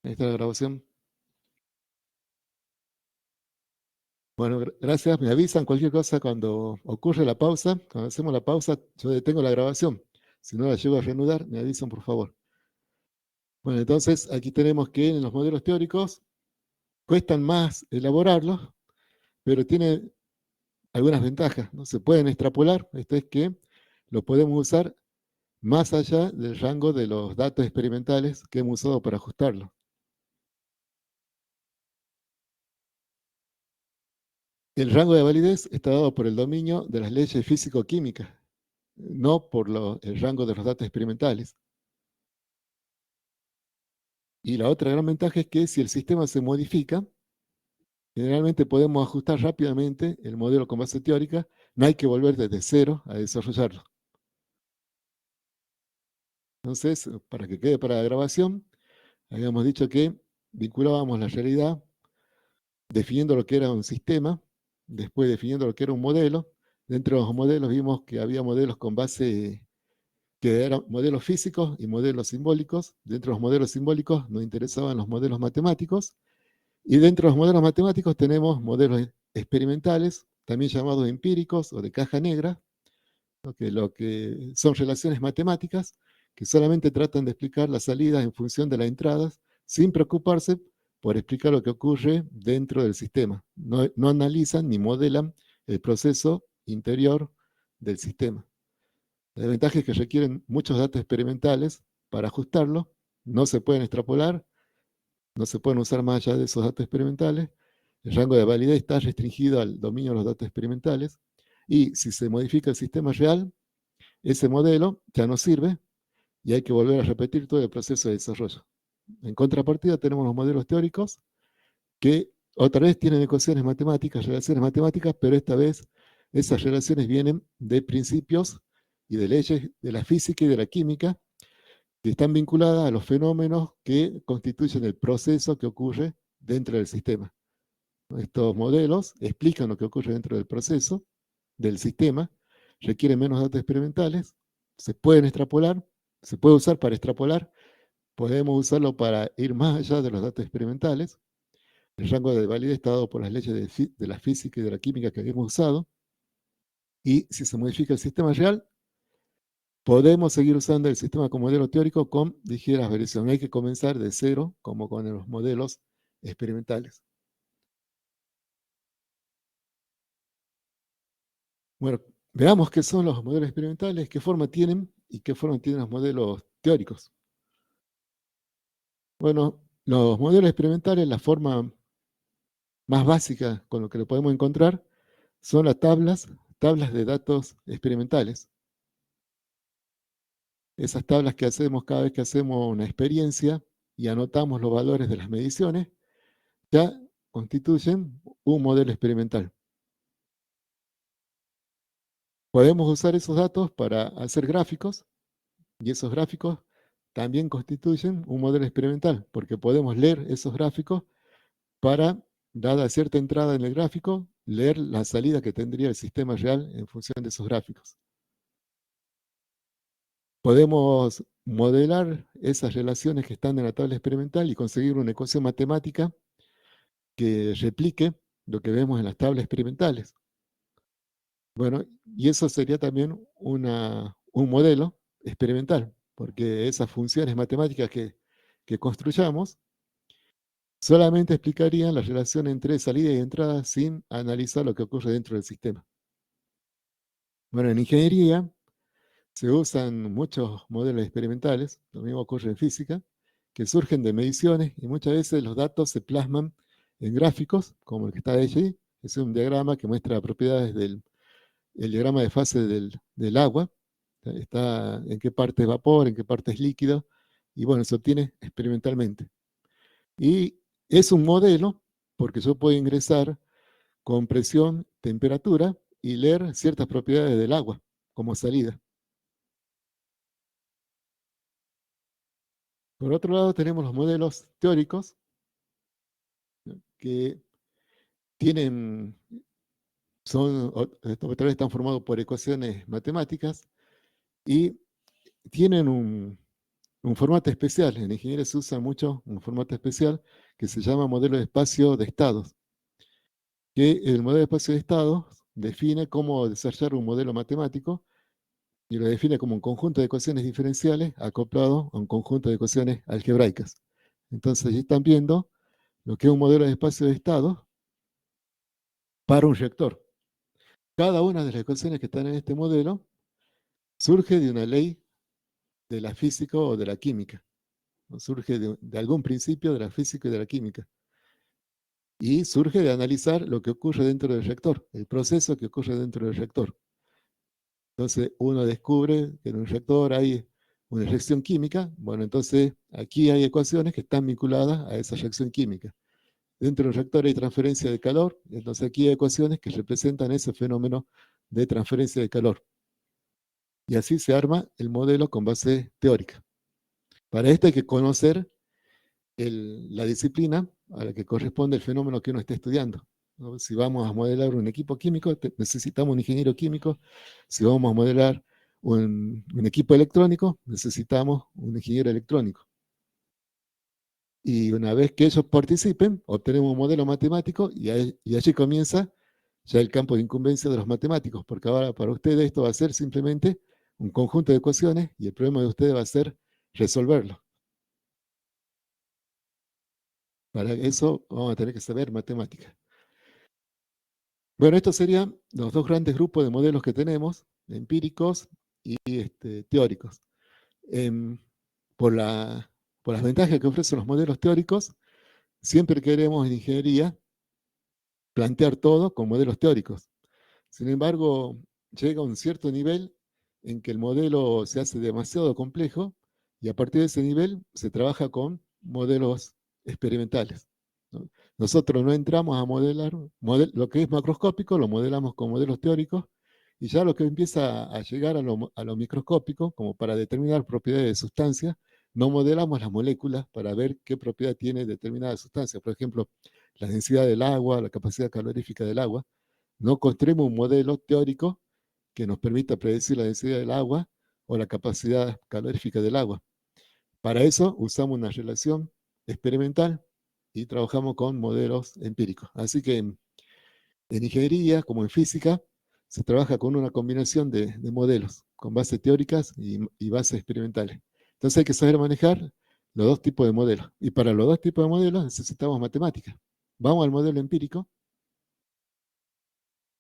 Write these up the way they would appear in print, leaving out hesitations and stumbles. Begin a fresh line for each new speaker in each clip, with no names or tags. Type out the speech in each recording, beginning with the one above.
Ahí está la grabación. Bueno, gracias. Me avisan cualquier cosa cuando ocurre la pausa. Cuando hacemos la pausa, yo detengo la grabación. Si no la llego a reanudar, me avisan, por favor. Bueno, entonces aquí tenemos que en los modelos teóricos cuestan más elaborarlos, pero tiene algunas ventajas, ¿no? Se pueden extrapolar, esto es que lo podemos usar más allá del rango de los datos experimentales que hemos usado para ajustarlo. El rango de validez está dado por el dominio de las leyes físico-químicas, no por el rango de los datos experimentales. Y la otra gran ventaja es que si el sistema se modifica, generalmente podemos ajustar rápidamente el modelo con base teórica, no hay que volver desde cero a desarrollarlo. Entonces, para que quede para la grabación, habíamos dicho que vinculábamos la realidad definiendo lo que era un sistema, después definiendo lo que era un modelo. Dentro de los modelos vimos que había modelos con base que eran modelos físicos y modelos simbólicos. Dentro de los modelos simbólicos nos interesaban los modelos matemáticos. Y dentro de los modelos matemáticos tenemos modelos experimentales, también llamados empíricos o de caja negra, ¿no? Lo que son relaciones matemáticas que solamente tratan de explicar las salidas en función de las entradas, sin preocuparse por explicar lo que ocurre dentro del sistema. No analizan ni modelan el proceso interior del sistema. La desventaja es que requieren muchos datos experimentales para ajustarlo, no se pueden extrapolar, no se pueden usar más allá de esos datos experimentales. El rango de validez está restringido al dominio de los datos experimentales. Y si se modifica el sistema real, ese modelo ya no sirve y hay que volver a repetir todo el proceso de desarrollo. En contrapartida tenemos los modelos teóricos que otra vez tienen ecuaciones matemáticas, relaciones matemáticas, pero esta vez esas relaciones vienen de principios y de leyes de la física y de la química que están vinculadas a los fenómenos que constituyen el proceso que ocurre dentro del sistema. Estos modelos explican lo que ocurre dentro del proceso, del sistema, requieren menos datos experimentales, se pueden extrapolar, se puede usar para extrapolar, podemos usarlo para ir más allá de los datos experimentales. El rango de validez está dado por las leyes de la física y de la química que hemos usado. Y si se modifica el sistema real, podemos seguir usando el sistema como modelo teórico con ligeras variaciones. No hay que comenzar de cero como con los modelos experimentales. Bueno, veamos qué son los modelos experimentales, qué forma tienen y qué forma tienen los modelos teóricos. Bueno, los modelos experimentales, la forma más básica con lo que lo podemos encontrar son las tablas de datos experimentales. Esas tablas que hacemos cada vez que hacemos una experiencia y anotamos los valores de las mediciones, ya constituyen un modelo experimental. Podemos usar esos datos para hacer gráficos y esos gráficos también constituyen un modelo experimental porque podemos leer esos gráficos para, dada cierta entrada en el gráfico, leer la salida que tendría el sistema real en función de esos gráficos. Podemos modelar esas relaciones que están en la tabla experimental y conseguir una ecuación matemática que replique lo que vemos en las tablas experimentales. Bueno, y eso sería también un modelo experimental, porque esas funciones matemáticas que construyamos solamente explicarían la relación entre salida y entrada sin analizar lo que ocurre dentro del sistema. Bueno, en ingeniería se usan muchos modelos experimentales, lo mismo ocurre en física, que surgen de mediciones y muchas veces los datos se plasman en gráficos, como el que está allí, es un diagrama que muestra propiedades el diagrama de fase del agua, está en qué parte es vapor, en qué parte es líquido, y bueno, se obtiene experimentalmente. Y es un modelo, porque yo puedo ingresar con presión, temperatura, y leer ciertas propiedades del agua como salida. Por otro lado, tenemos los modelos teóricos, ¿no? Que tienen, otra vez están formados por ecuaciones matemáticas y tienen un formato especial. En ingeniería se usa mucho un formato especial que se llama modelo de espacio de estados, que el modelo de espacio de estados define cómo desarrollar un modelo matemático y lo define como un conjunto de ecuaciones diferenciales acoplado a un conjunto de ecuaciones algebraicas. Entonces, ya están viendo lo que es un modelo de espacio de estados para un reactor. Cada una de las ecuaciones que están en este modelo surge de una ley de la física o de la química, ¿no? Surge de algún principio de la física y de la química. Y surge de analizar lo que ocurre dentro del reactor, el proceso que ocurre dentro del reactor. Entonces uno descubre que en un reactor hay una reacción química. Bueno, entonces aquí hay ecuaciones que están vinculadas a esa reacción química. Dentro del reactor hay transferencia de calor, entonces aquí hay ecuaciones que representan ese fenómeno de transferencia de calor. Y así se arma el modelo con base teórica. Para esto hay que conocer la disciplina a la que corresponde el fenómeno que uno esté estudiando, ¿no? Si vamos a modelar un equipo químico, necesitamos un ingeniero químico. Si vamos a modelar un equipo electrónico, necesitamos un ingeniero electrónico. Y una vez que ellos participen, obtenemos un modelo matemático y allí comienza ya el campo de incumbencia de los matemáticos, porque ahora para ustedes esto va a ser simplemente un conjunto de ecuaciones y el problema de ustedes va a ser resolverlo. Para eso vamos a tener que saber matemáticas. Bueno, estos serían los dos grandes grupos de modelos que tenemos, empíricos y teóricos. Em, por, por las ventajas que ofrecen los modelos teóricos, siempre queremos en ingeniería plantear todo con modelos teóricos. Sin embargo, llega a un cierto nivel en que el modelo se hace demasiado complejo y a partir de ese nivel se trabaja con modelos experimentales, ¿no? Nosotros no entramos a modelar lo que es macroscópico, lo modelamos con modelos teóricos y ya lo que empieza a llegar a lo microscópico, como para determinar propiedades de sustancias, no modelamos las moléculas para ver qué propiedad tiene determinada sustancia. Por ejemplo, la densidad del agua, la capacidad calorífica del agua. No construimos un modelo teórico que nos permita predecir la densidad del agua o la capacidad calorífica del agua. Para eso usamos una relación experimental y trabajamos con modelos empíricos. Así que en ingeniería, como en física, se trabaja con una combinación de modelos, con bases teóricas y bases experimentales. Entonces hay que saber manejar los dos tipos de modelos. Y para los dos tipos de modelos necesitamos matemáticas. Vamos al modelo empírico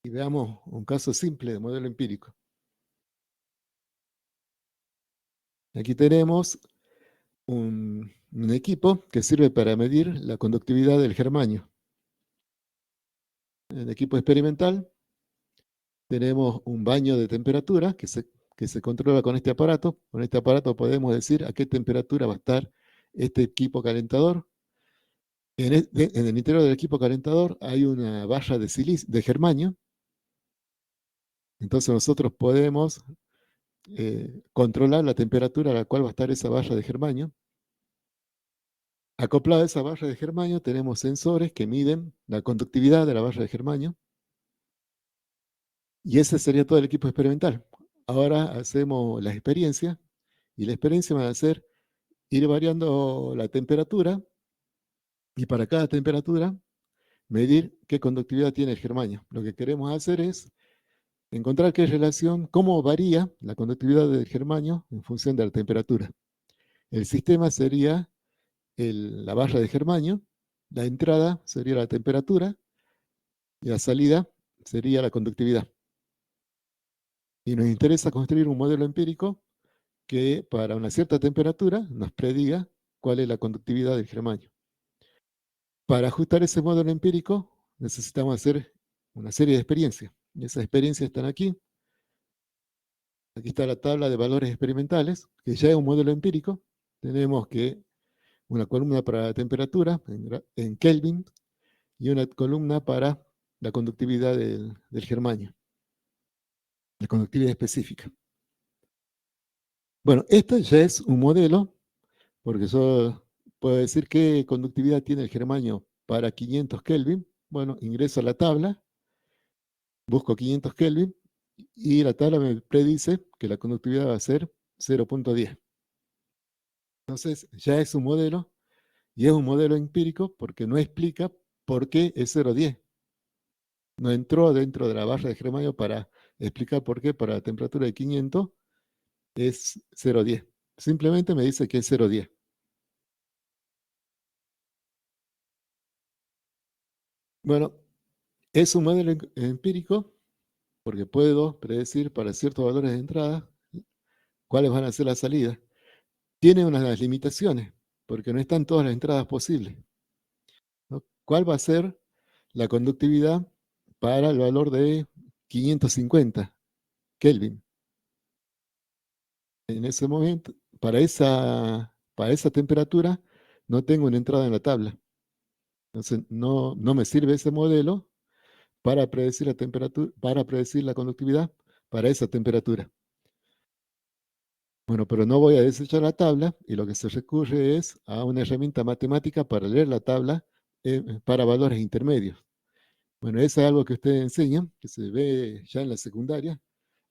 y veamos un caso simple de modelo empírico. Aquí tenemos un equipo que sirve para medir la conductividad del germanio. En el equipo experimental tenemos un baño de temperatura que se controla con este aparato. Con este aparato podemos decir a qué temperatura va a estar este equipo calentador. En el interior del equipo calentador hay una barra de germanio. Entonces nosotros podemos controlar la temperatura a la cual va a estar esa barra de germanio. Acoplado a esa barra de germanio tenemos sensores que miden la conductividad de la barra de germanio. Y ese sería todo el equipo experimental. Ahora hacemos la experiencia y la experiencia va a ser ir variando la temperatura y para cada temperatura medir qué conductividad tiene el germanio. Lo que queremos hacer es encontrar qué relación, cómo varía la conductividad del germanio en función de la temperatura. El sistema sería la barra de germanio, la entrada sería la temperatura y la salida sería la conductividad. Y nos interesa construir un modelo empírico que para una cierta temperatura nos prediga cuál es la conductividad del germanio. Para ajustar ese modelo empírico necesitamos hacer una serie de experiencias. Y esas experiencias están aquí. Aquí está la tabla de valores experimentales, que ya es un modelo empírico. Tenemos que una columna para la temperatura en Kelvin y una columna para la conductividad del germanio, la conductividad específica. Bueno, este ya es un modelo, porque yo puedo decir qué conductividad tiene el germanio para 500 Kelvin. Bueno, ingreso a la tabla, busco 500 Kelvin y la tabla me predice que la conductividad va a ser 0.10. Entonces ya es un modelo, y es un modelo empírico porque no explica por qué es 0,10. No entró dentro de la barra de Germayo para explicar por qué para la temperatura de 500 es 0,10. Simplemente me dice que es 0,10. Bueno, es un modelo empírico porque puedo predecir para ciertos valores de entrada cuáles van a ser las salidas. Tiene unas limitaciones porque no están todas las entradas posibles, ¿no? ¿Cuál va a ser la conductividad para el valor de 550 Kelvin? En ese momento, para esa temperatura, no tengo una entrada en la tabla. Entonces, no me sirve ese modelo para predecir la temperatura, para predecir la conductividad para esa temperatura. Bueno, pero no voy a desechar la tabla y lo que se recurre es a una herramienta matemática para leer la tabla para valores intermedios. Bueno, eso es algo que ustedes enseñan, que se ve ya en la secundaria.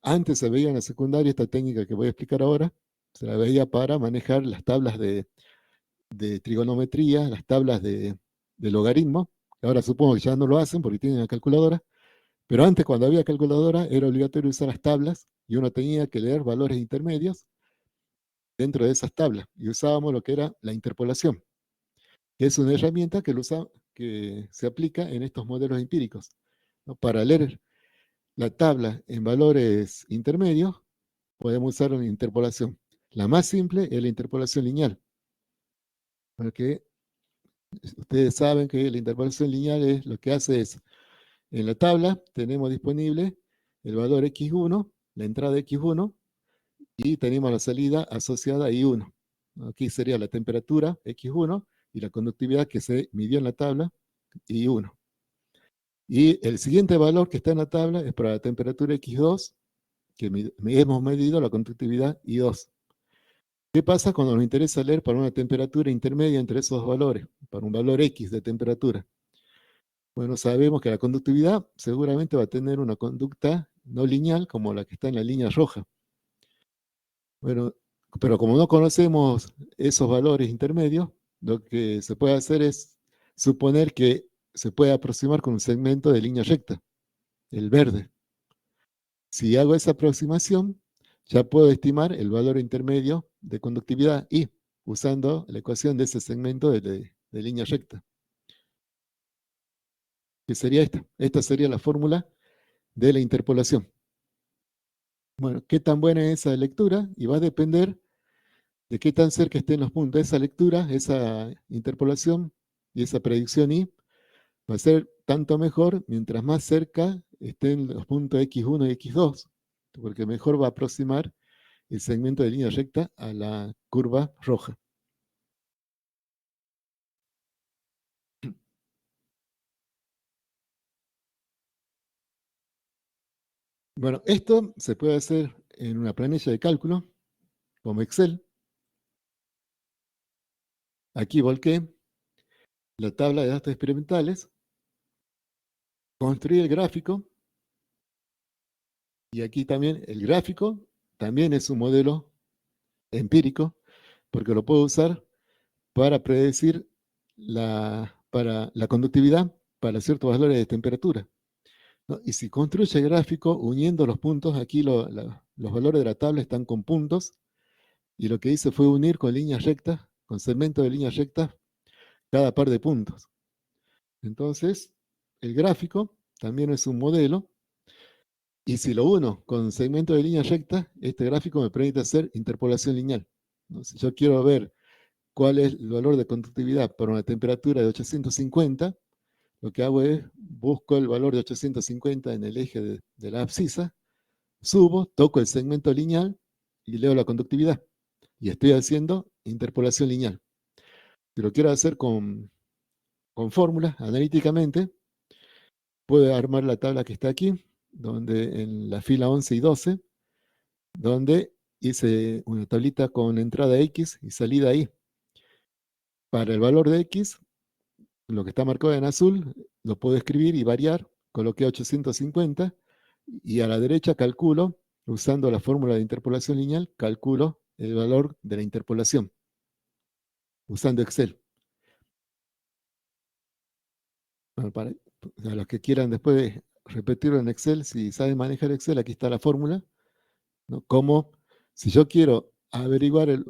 Antes se veía en la secundaria esta técnica que voy a explicar ahora, se la veía para manejar las tablas de trigonometría, las tablas de logaritmo. Ahora supongo que ya no lo hacen porque tienen la calculadora, pero antes cuando había calculadora era obligatorio usar las tablas y uno tenía que leer valores intermedios dentro de esas tablas y usábamos lo que era la interpolación, que es una herramienta que se aplica en estos modelos empíricos, ¿no? Para leer la tabla en valores intermedios podemos usar una interpolación. La más simple es la interpolación lineal, porque ustedes saben que la interpolación lineal es lo que hace es, en la tabla tenemos disponible el valor x1, la entrada x1, y tenemos la salida asociada a I1. Aquí sería la temperatura x1 y la conductividad que se midió en la tabla, I1. Y el siguiente valor que está en la tabla es para la temperatura x2, que hemos medido la conductividad I2. ¿Qué pasa cuando nos interesa leer para una temperatura intermedia entre esos dos valores, para un valor X de temperatura? Bueno, sabemos que la conductividad seguramente va a tener una conducta no lineal como la que está en la línea roja. Bueno, pero como no conocemos esos valores intermedios, lo que se puede hacer es suponer que se puede aproximar con un segmento de línea recta, el verde. Si hago esa aproximación, ya puedo estimar el valor intermedio de conductividad I, usando la ecuación de ese segmento de línea recta, que sería esta. Esta sería la fórmula de la interpolación. Bueno, ¿qué tan buena es esa lectura? Y va a depender de qué tan cerca estén los puntos. Esa lectura, esa interpolación y esa predicción I va a ser tanto mejor mientras más cerca estén los puntos x1 y x2, porque mejor va a aproximar el segmento de línea recta a la curva roja. Bueno, esto se puede hacer en una planilla de cálculo como Excel. Aquí volqué la tabla de datos experimentales, construí el gráfico y aquí también el gráfico también es un modelo empírico porque lo puedo usar para predecir para la conductividad para ciertos valores de temperatura, ¿no? Y si construye el gráfico uniendo los puntos, aquí los valores de la tabla están con puntos, y lo que hice fue unir con líneas rectas, con segmentos de líneas rectas, cada par de puntos. Entonces, el gráfico también es un modelo, y si lo uno con segmentos de líneas rectas, este gráfico me permite hacer interpolación lineal, ¿no? Si yo quiero ver cuál es el valor de conductividad para una temperatura de 850, lo que hago es busco el valor de 850 en el eje de la abscisa, subo, toco el segmento lineal y leo la conductividad. Y estoy haciendo interpolación lineal. Si lo quiero hacer con fórmulas, analíticamente, puedo armar la tabla que está aquí, donde en la fila 11 y 12, donde hice una tablita con entrada X y salida Y. Para el valor de X, lo que está marcado en azul, lo puedo escribir y variar, coloqué 850 y a la derecha calculo, usando la fórmula de interpolación lineal, calculo el valor de la interpolación. usando Excel. Bueno, a los que quieran después repetirlo en Excel, si saben manejar Excel, aquí está la fórmula, ¿no? Como si yo quiero averiguar el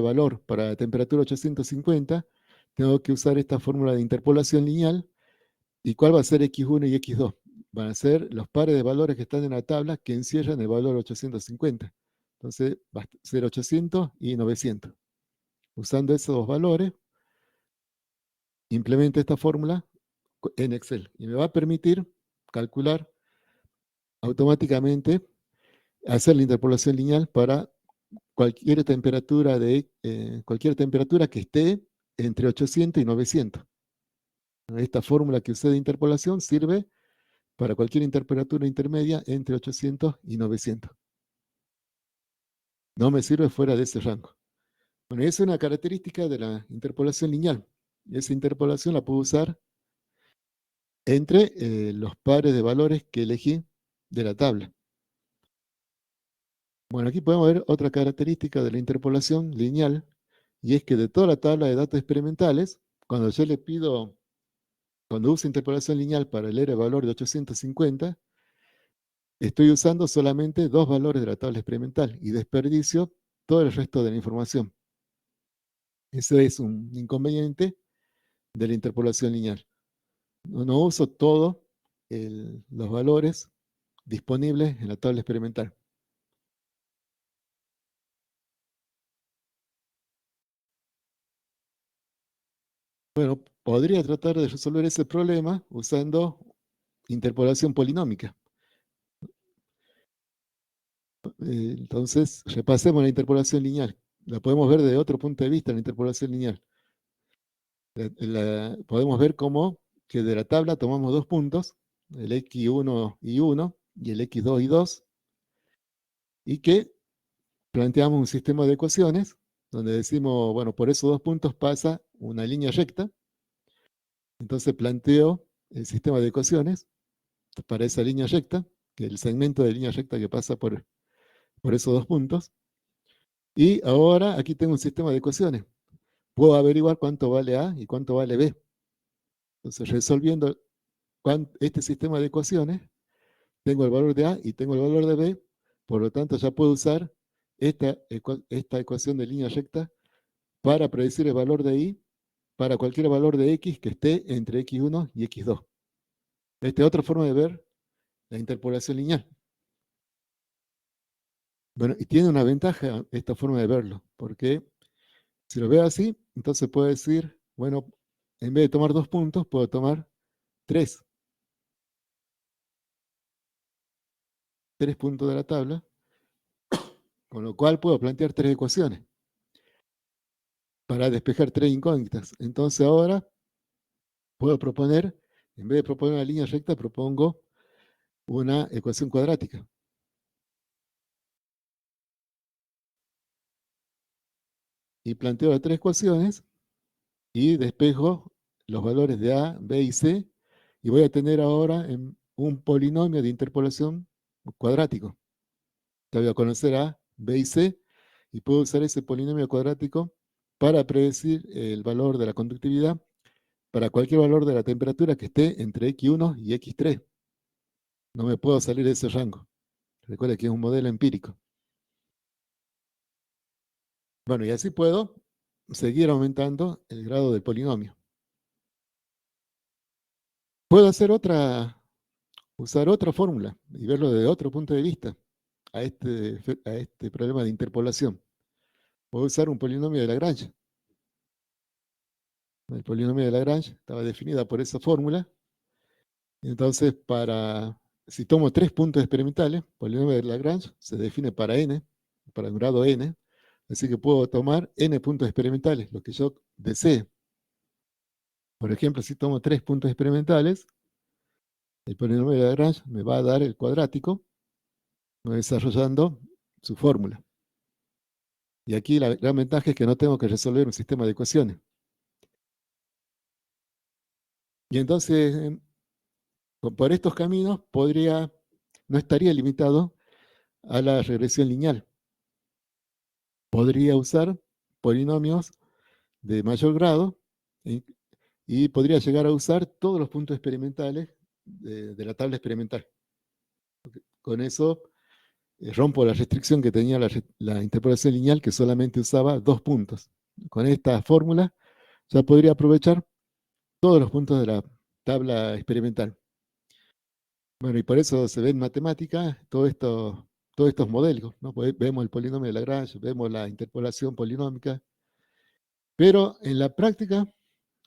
valor para la temperatura 850, tengo que usar esta fórmula de interpolación lineal. ¿Y cuál va a ser X1 y X2? Van a ser los pares de valores que están en la tabla que encierran el valor 850. Entonces va a ser 800 y 900. Usando esos dos valores, implemento esta fórmula en Excel y me va a permitir calcular automáticamente, hacer la interpolación lineal para cualquier temperatura que esté entre 800 y 900. Esta fórmula que usé de interpolación sirve para cualquier temperatura intermedia entre 800 y 900. No me sirve fuera de ese rango. Bueno, esa es una característica de la interpolación lineal. Esa interpolación la puedo usar entre los pares de valores que elegí de la tabla. Bueno, aquí podemos ver otra característica de la interpolación lineal, y es que de toda la tabla de datos experimentales, cuando yo le pido, cuando uso interpolación lineal para leer el valor de 850, estoy usando solamente dos valores de la tabla experimental y desperdicio todo el resto de la información. Ese es un inconveniente de la interpolación lineal. No uso todos los valores disponibles en la tabla experimental. Bueno, podría tratar de resolver ese problema usando interpolación polinómica. Entonces, repasemos la interpolación lineal. La podemos ver desde otro punto de vista, la interpolación lineal. Podemos ver cómo que de la tabla tomamos dos puntos, el x1 y 1 y el x2 y 2, y que planteamos un sistema de ecuaciones donde decimos, bueno, por esos dos puntos pasa una línea recta. Entonces planteo el sistema de ecuaciones para esa línea recta, que es el segmento de línea recta que pasa por esos dos puntos. Y ahora aquí tengo un sistema de ecuaciones. Puedo averiguar cuánto vale A y cuánto vale B. Entonces, resolviendo este sistema de ecuaciones, tengo el valor de A y tengo el valor de B. Por lo tanto, ya puedo usar esta ecuación de línea recta para predecir el valor de I para cualquier valor de X que esté entre X1 y X2. Esta es otra forma de ver la interpolación lineal. Bueno, y tiene una ventaja esta forma de verlo, porque si lo veo así, entonces puedo decir, bueno, en vez de tomar dos puntos, puedo tomar tres. Tres puntos de la tabla, con lo cual puedo plantear tres ecuaciones para despejar tres incógnitas. Entonces ahora puedo proponer, en vez de proponer una línea recta, propongo una ecuación cuadrática. Y planteo las tres ecuaciones y despejo los valores de A, B y C, y voy a tener ahora un polinomio de interpolación cuadrático. Ya voy a conocer A, B y C, y puedo usar ese polinomio cuadrático para predecir el valor de la conductividad para cualquier valor de la temperatura que esté entre X1 y X3. No me puedo salir de ese rango. Recuerda que es un modelo empírico. Bueno, y así puedo seguir aumentando el grado del polinomio. Puedo usar otra fórmula y verlo desde otro punto de vista a este problema de interpolación. Puedo usar un polinomio de Lagrange. El polinomio de Lagrange estaba definida por esa fórmula. Entonces, si tomo tres puntos experimentales, el polinomio de Lagrange se define para n, para un grado n, así que puedo tomar n puntos experimentales, lo que yo desee. Por ejemplo, si tomo tres puntos experimentales, el polinomio de Lagrange me va a dar el cuadrático, desarrollando su fórmula. Y aquí la gran ventaja es que no tengo que resolver un sistema de ecuaciones. Y entonces, por estos caminos, no estaría limitado a la regresión lineal. Podría usar polinomios de mayor grado y podría llegar a usar todos los puntos experimentales de la tabla experimental. Con eso rompo la restricción que tenía la interpolación lineal, que solamente usaba 2 puntos. Con esta fórmula ya podría aprovechar todos los puntos de la tabla experimental. Bueno, y por eso se ve en matemática todos estos modelos, ¿no? Pues vemos el polinomio de Lagrange, vemos la interpolación polinómica, pero en la práctica,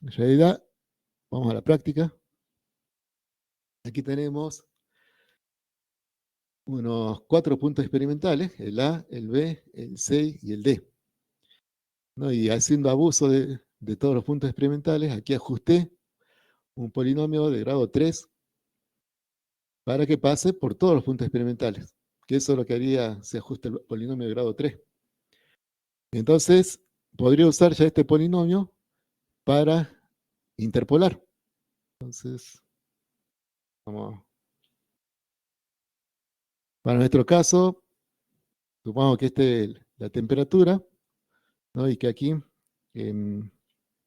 en realidad, vamos a la práctica, aquí tenemos unos 4 puntos experimentales, el A, el B, el C y el D, ¿no? Y haciendo abuso de todos los puntos experimentales, aquí ajusté un polinomio de grado 3 para que pase por todos los puntos experimentales, que eso es lo que haría si ajusta el polinomio de grado 3. Entonces, podría usar ya este polinomio para interpolar. Entonces, vamos. Para nuestro caso, supongamos que esta es la temperatura, ¿no? Y que aquí, en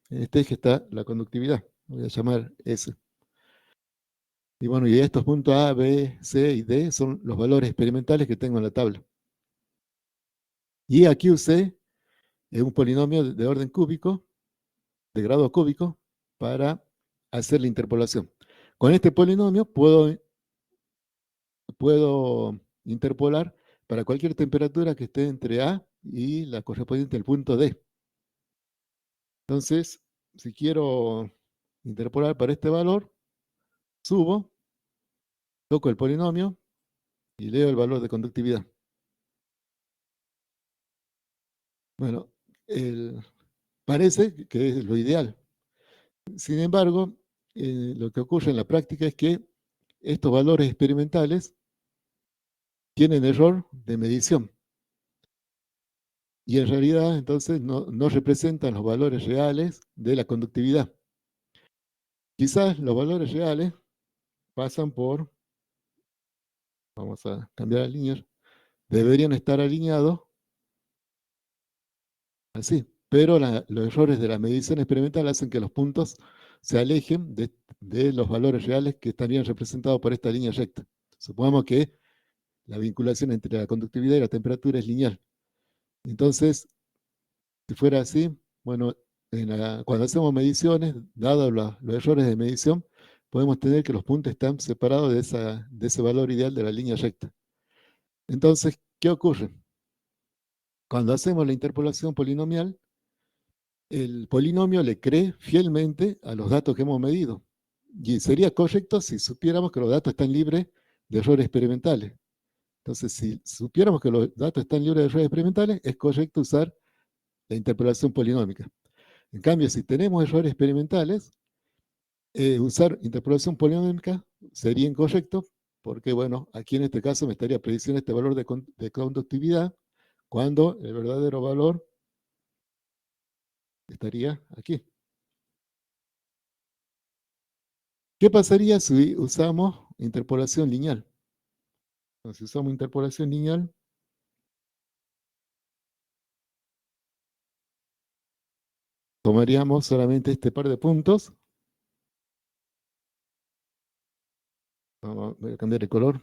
este eje está la conductividad. Voy a llamar S. Y bueno, y estos puntos A, B, C y D son los valores experimentales que tengo en la tabla. Y aquí usé un polinomio de orden cúbico, de grado cúbico, para hacer la interpolación. Con este polinomio puedo interpolar para cualquier temperatura que esté entre A y la correspondiente al punto D. Entonces, si quiero interpolar para este valor, subo, toco el polinomio y leo el valor de conductividad. Bueno, parece que es lo ideal. Sin embargo, lo que ocurre en la práctica es que estos valores experimentales tienen error de medición. Y en realidad, entonces, no representan los valores reales de la conductividad. Quizás los valores reales pasan por, vamos a cambiar la línea, deberían estar alineados así, pero los errores de la medición experimental hacen que los puntos se alejen de los valores reales que estarían representados por esta línea recta. Supongamos que la vinculación entre la conductividad y la temperatura es lineal. Entonces, si fuera así, bueno, cuando hacemos mediciones, dados los errores de medición, podemos tener que los puntos están separados de ese valor ideal de la línea recta. Entonces, ¿qué ocurre? Cuando hacemos la interpolación polinomial, el polinomio le cree fielmente a los datos que hemos medido. Y sería correcto si supiéramos que los datos están libres de errores experimentales. Entonces, si supiéramos que los datos están libres de errores experimentales, es correcto usar la interpolación polinómica. En cambio, si tenemos errores experimentales, usar interpolación polinómica sería incorrecto, porque, bueno, aquí en este caso me estaría prediciendo este valor de conductividad, cuando el verdadero valor estaría aquí. ¿Qué pasaría si usamos interpolación lineal? Entonces, si usamos interpolación lineal, tomaríamos solamente este par de puntos. Voy a cambiar el color.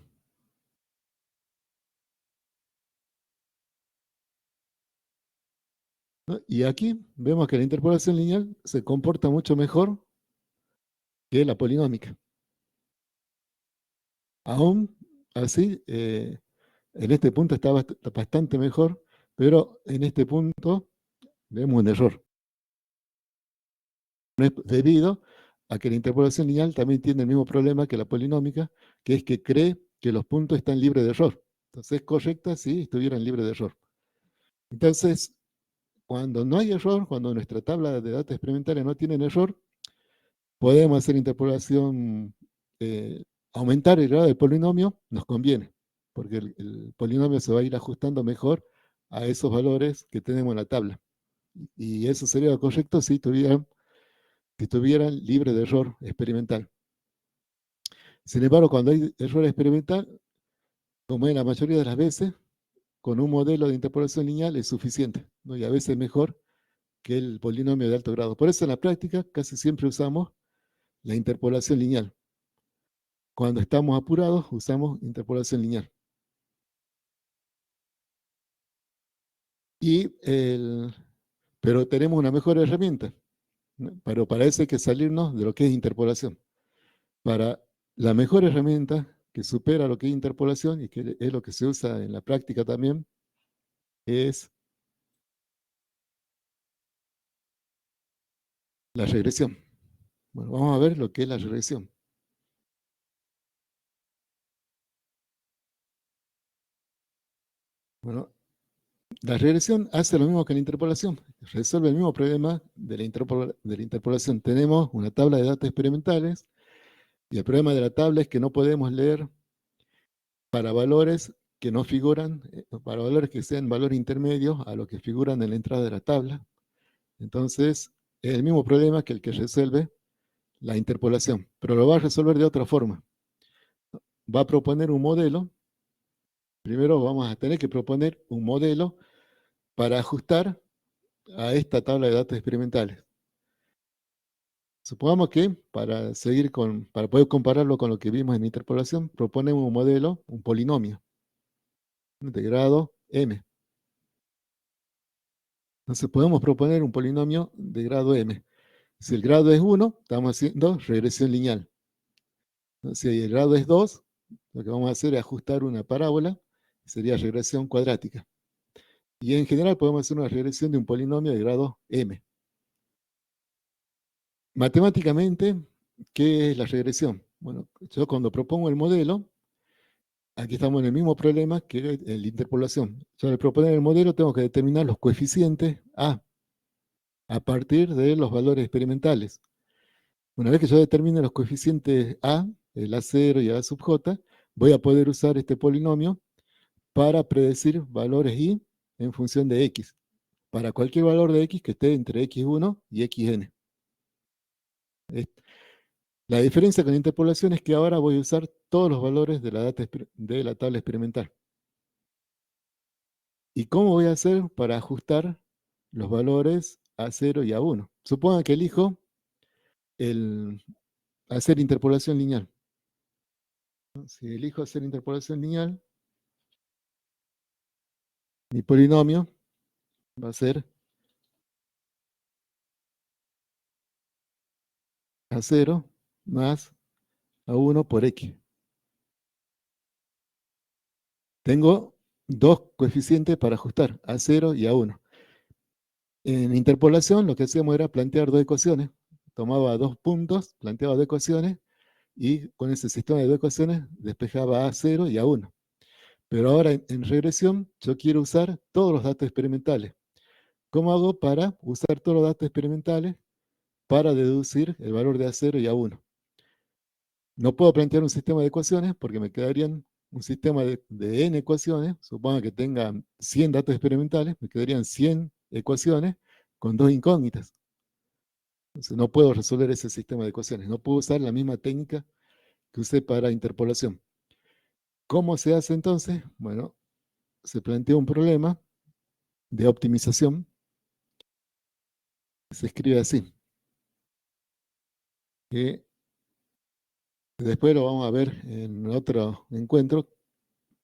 ¿No? Y aquí vemos que la interpolación lineal se comporta mucho mejor que la polinómica. Aún así, en este punto está bastante mejor, pero en este punto vemos un error. No es debido a que la interpolación lineal también tiene el mismo problema que la polinómica, que es que cree que los puntos están libres de error. Entonces es correcta si estuvieran libres de error. Entonces, cuando no hay error, cuando nuestra tabla de datos experimentales no tiene error, podemos hacer interpolación, aumentar el grado del polinomio, nos conviene, porque el polinomio se va a ir ajustando mejor a esos valores que tenemos en la tabla. Y eso sería correcto si estuvieran libres de error experimental. Sin embargo, cuando hay error experimental, como en la mayoría de las veces, con un modelo de interpolación lineal es suficiente, ¿no? Y a veces mejor que el polinomio de alto grado. Por eso en la práctica casi siempre usamos la interpolación lineal. Cuando estamos apurados usamos interpolación lineal. Pero tenemos una mejor herramienta, ¿no? Pero para eso hay que salirnos de lo que es interpolación. Para la mejor herramienta que supera lo que es interpolación y que es lo que se usa en la práctica también, es la regresión. Bueno, vamos a ver lo que es la regresión. Bueno, la regresión hace lo mismo que la interpolación, resuelve el mismo problema de la interpolación. Tenemos una tabla de datos experimentales y el problema de la tabla es que no podemos leer para valores que no figuran, para valores que sean valores intermedios a los que figuran en la entrada de la tabla. Entonces, es el mismo problema que el que resuelve la interpolación, pero lo va a resolver de otra forma. Va a proponer un modelo. Primero vamos a tener que proponer un modelo para ajustar a esta tabla de datos experimentales. Supongamos que para poder compararlo con lo que vimos en interpolación, proponemos un modelo, un polinomio de grado m. Entonces podemos proponer un polinomio de grado m. Si el grado es 1, estamos haciendo regresión lineal. Si el grado es 2, lo que vamos a hacer es ajustar una parábola, sería regresión cuadrática. Y en general podemos hacer una regresión de un polinomio de grado m. Matemáticamente, ¿qué es la regresión? Bueno, yo cuando propongo el modelo, aquí estamos en el mismo problema que la interpolación. Yo al proponer el modelo tengo que determinar los coeficientes a partir de los valores experimentales. Una vez que yo determine los coeficientes a, el A0 y A sub j, voy a poder usar este polinomio para predecir valores y en función de x, para cualquier valor de x que esté entre x1 y xn. La diferencia con la interpolación es que ahora voy a usar todos los valores de la tabla experimental. ¿Y cómo voy a hacer para ajustar los valores A0 y A1? Suponga que elijo hacer interpolación lineal. Si elijo hacer interpolación lineal, mi polinomio va a ser A0 más A1 por X. Tengo dos coeficientes para ajustar, A0 y A1. En interpolación lo que hacíamos era plantear dos ecuaciones. Tomaba dos puntos, planteaba dos ecuaciones y con ese sistema de dos ecuaciones despejaba A0 y A1. Pero ahora en regresión yo quiero usar todos los datos experimentales. ¿Cómo hago para usar todos los datos experimentales para deducir el valor de A0 y A1? No puedo plantear un sistema de ecuaciones porque me quedarían un sistema de n ecuaciones. Supongo que tenga 100 datos experimentales, me quedarían 100 ecuaciones con dos incógnitas. Entonces no puedo resolver ese sistema de ecuaciones. No puedo usar la misma técnica que usé para interpolación. ¿Cómo se hace entonces? Bueno, se plantea un problema de optimización. Se escribe así. Que después lo vamos a ver en otro encuentro,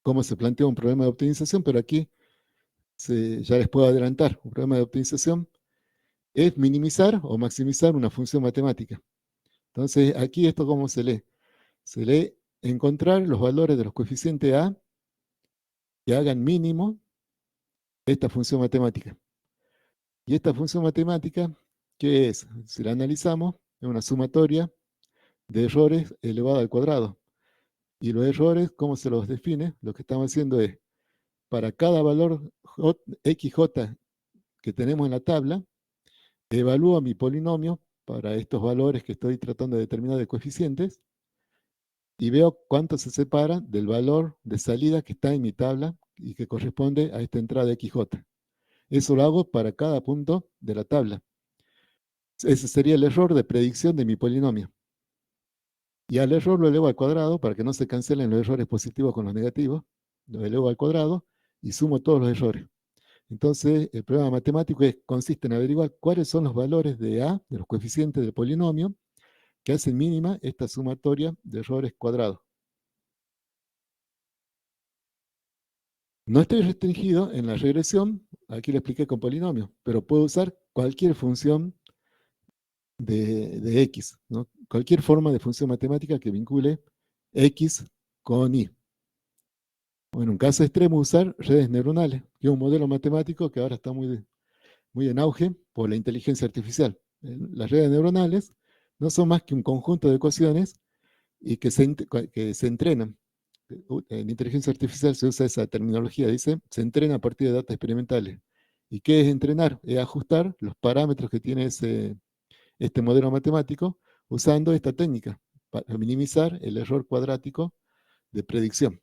cómo se plantea un problema de optimización, pero aquí ya les puedo adelantar. Un problema de optimización es minimizar o maximizar una función matemática. Entonces, aquí esto cómo se lee. Se lee encontrar los valores de los coeficientes A que hagan mínimo esta función matemática. Y esta función matemática, ¿qué es? Si la analizamos, es una sumatoria de errores elevado al cuadrado. Y los errores, ¿cómo se los define? Lo que estamos haciendo es, para cada valor xj que tenemos en la tabla, evalúo mi polinomio para estos valores que estoy tratando de determinar de coeficientes y veo cuánto se separa del valor de salida que está en mi tabla y que corresponde a esta entrada xj. Eso lo hago para cada punto de la tabla. Ese sería el error de predicción de mi polinomio. Y al error lo elevo al cuadrado para que no se cancelen los errores positivos con los negativos. Lo elevo al cuadrado y sumo todos los errores. Entonces, el problema matemático consiste en averiguar cuáles son los valores de A, de los coeficientes del polinomio, que hacen mínima esta sumatoria de errores cuadrados. No estoy restringido en la regresión, aquí lo expliqué con polinomios, pero puedo usar cualquier función de X, ¿no? Cualquier forma de función matemática que vincule X con Y. O en un caso extremo, usar redes neuronales, que es un modelo matemático que ahora está muy en auge por la inteligencia artificial. Las redes neuronales no son más que un conjunto de ecuaciones y que se entrenan. En inteligencia artificial se usa esa terminología, dice, se entrena a partir de datos experimentales. ¿Y qué es entrenar? Es ajustar los parámetros que tiene este modelo matemático usando esta técnica para minimizar el error cuadrático de predicción.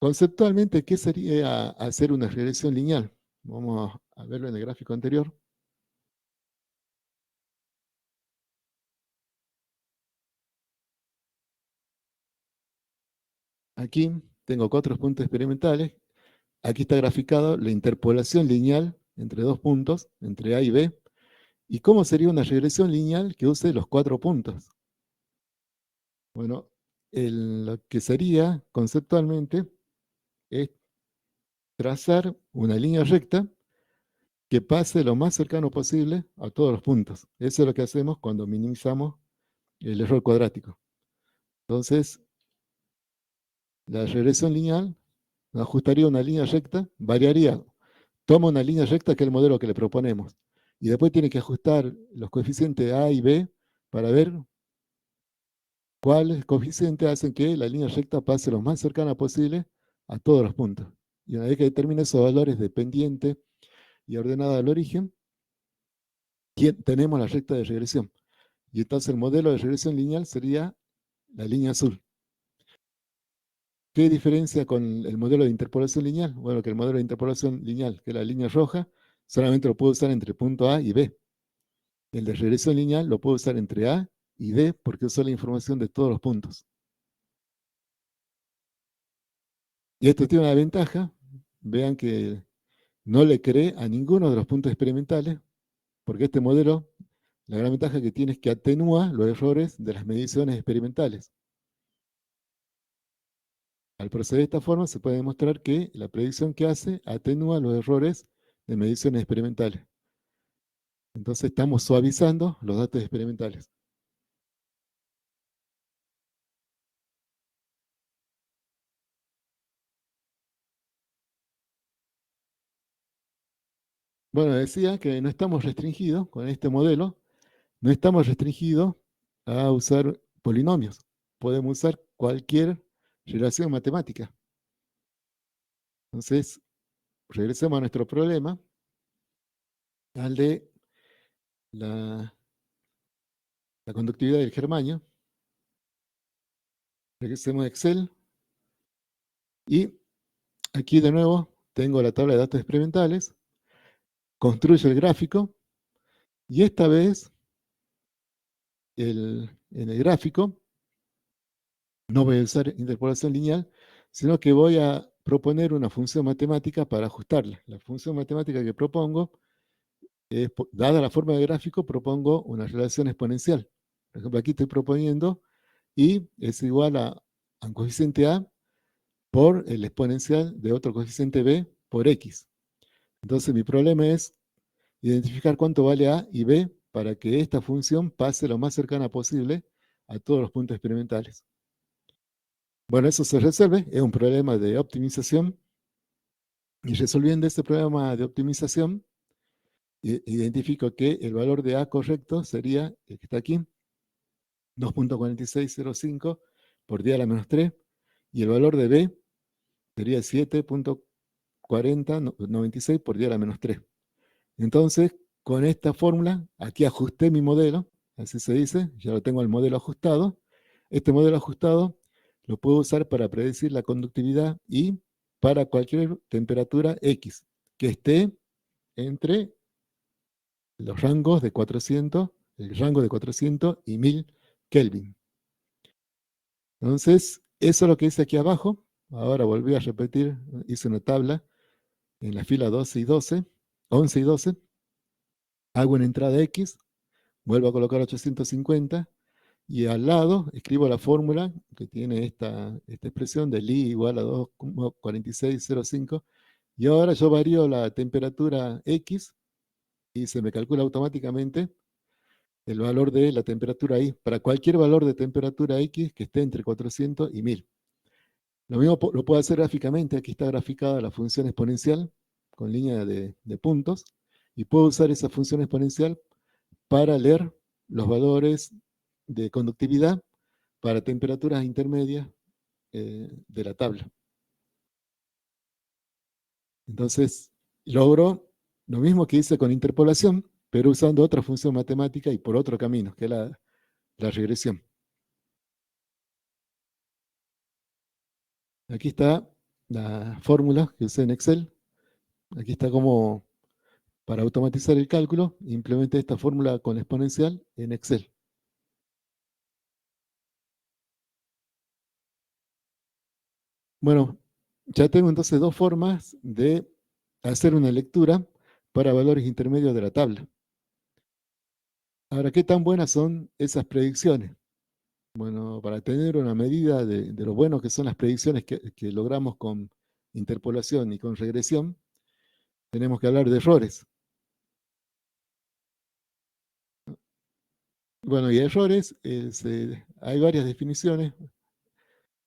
Conceptualmente, ¿qué sería hacer una regresión lineal? Vamos a verlo en el gráfico anterior. Aquí tengo 4 puntos experimentales. Aquí está graficado la interpolación lineal entre 2 puntos, entre A y B. ¿Y cómo sería una regresión lineal que use los 4 puntos? Bueno, lo que sería conceptualmente es trazar una línea recta que pase lo más cercano posible a todos los puntos. Eso es lo que hacemos cuando minimizamos el error cuadrático. Entonces, la regresión lineal ajustaría una línea recta, variaría, toma una línea recta que es el modelo que le proponemos, y después tiene que ajustar los coeficientes A y B para ver cuáles coeficientes hacen que la línea recta pase lo más cercana posible a todos los puntos. Y una vez que determine esos valores de pendiente y ordenada al origen, tenemos la recta de regresión. Y entonces el modelo de regresión lineal sería la línea azul. ¿Qué diferencia con el modelo de interpolación lineal? Bueno, que el modelo de interpolación lineal, que es la línea roja, solamente lo puedo usar entre punto A y B. El de regresión lineal lo puedo usar entre A y D porque uso la información de todos los puntos. Y esto tiene una ventaja. Vean que no le cree a ninguno de los puntos experimentales, porque este modelo, la gran ventaja que tiene es que atenúa los errores de las mediciones experimentales. Al proceder de esta forma, se puede demostrar que la predicción que hace atenúa los errores de mediciones experimentales. Entonces estamos suavizando los datos experimentales. Bueno, decía que no estamos restringidos con este modelo, no estamos restringidos a usar polinomios. Podemos usar cualquier relación matemática. Entonces, regresemos a nuestro problema, al de la, la conductividad del germanio. Regresemos a Excel y aquí de nuevo tengo la tabla de datos experimentales, construyo el gráfico y esta vez en el gráfico no voy a usar interpolación lineal, sino que voy a proponer una función matemática para ajustarla. La función matemática que propongo es, dada la forma de gráfico, propongo una relación exponencial. Por ejemplo, aquí estoy proponiendo y es igual a un coeficiente A por el exponencial de otro coeficiente B por X. Entonces mi problema es identificar cuánto vale A y B para que esta función pase lo más cercana posible a todos los puntos experimentales. Bueno, eso se resuelve, es un problema de optimización y resolviendo este problema de optimización, identifico que el valor de A correcto sería el que está aquí, 2.4605 por 10 a la menos 3, y el valor de B sería 7.4096 por 10 a la menos 3. Entonces, con esta fórmula, aquí ajusté mi modelo, así se dice, ya lo tengo el modelo ajustado. Este modelo ajustado lo puedo usar para predecir la conductividad y para cualquier temperatura X que esté entre los rangos de 400, el rango de 400 y 1000 Kelvin. Entonces, eso es lo que hice aquí abajo. Ahora volví a repetir, hice una tabla en la fila 12 y 12, 11 y 12, hago una entrada X, vuelvo a colocar 850 y al lado escribo la fórmula que tiene esta expresión del I igual a 2,4605 y ahora yo varío la temperatura X y se me calcula automáticamente el valor de la temperatura I para cualquier valor de temperatura X que esté entre 400 y 1000. Lo mismo lo puedo hacer gráficamente. Aquí está graficada la función exponencial con línea de puntos y puedo usar esa función exponencial para leer los valores de conductividad para temperaturas intermedias de la tabla. Entonces, logro lo mismo que hice con interpolación, pero usando otra función matemática y por otro camino, que es la regresión. Aquí está la fórmula que usé en Excel. Aquí está como para automatizar el cálculo, implementé esta fórmula con exponencial en Excel. Bueno, ya tengo entonces dos formas de hacer una lectura para valores intermedios de la tabla. Ahora, ¿qué tan buenas son esas predicciones? Bueno, para tener una medida de lo bueno que son las predicciones que logramos con interpolación y con regresión, tenemos que hablar de errores. Bueno, y errores, hay varias definiciones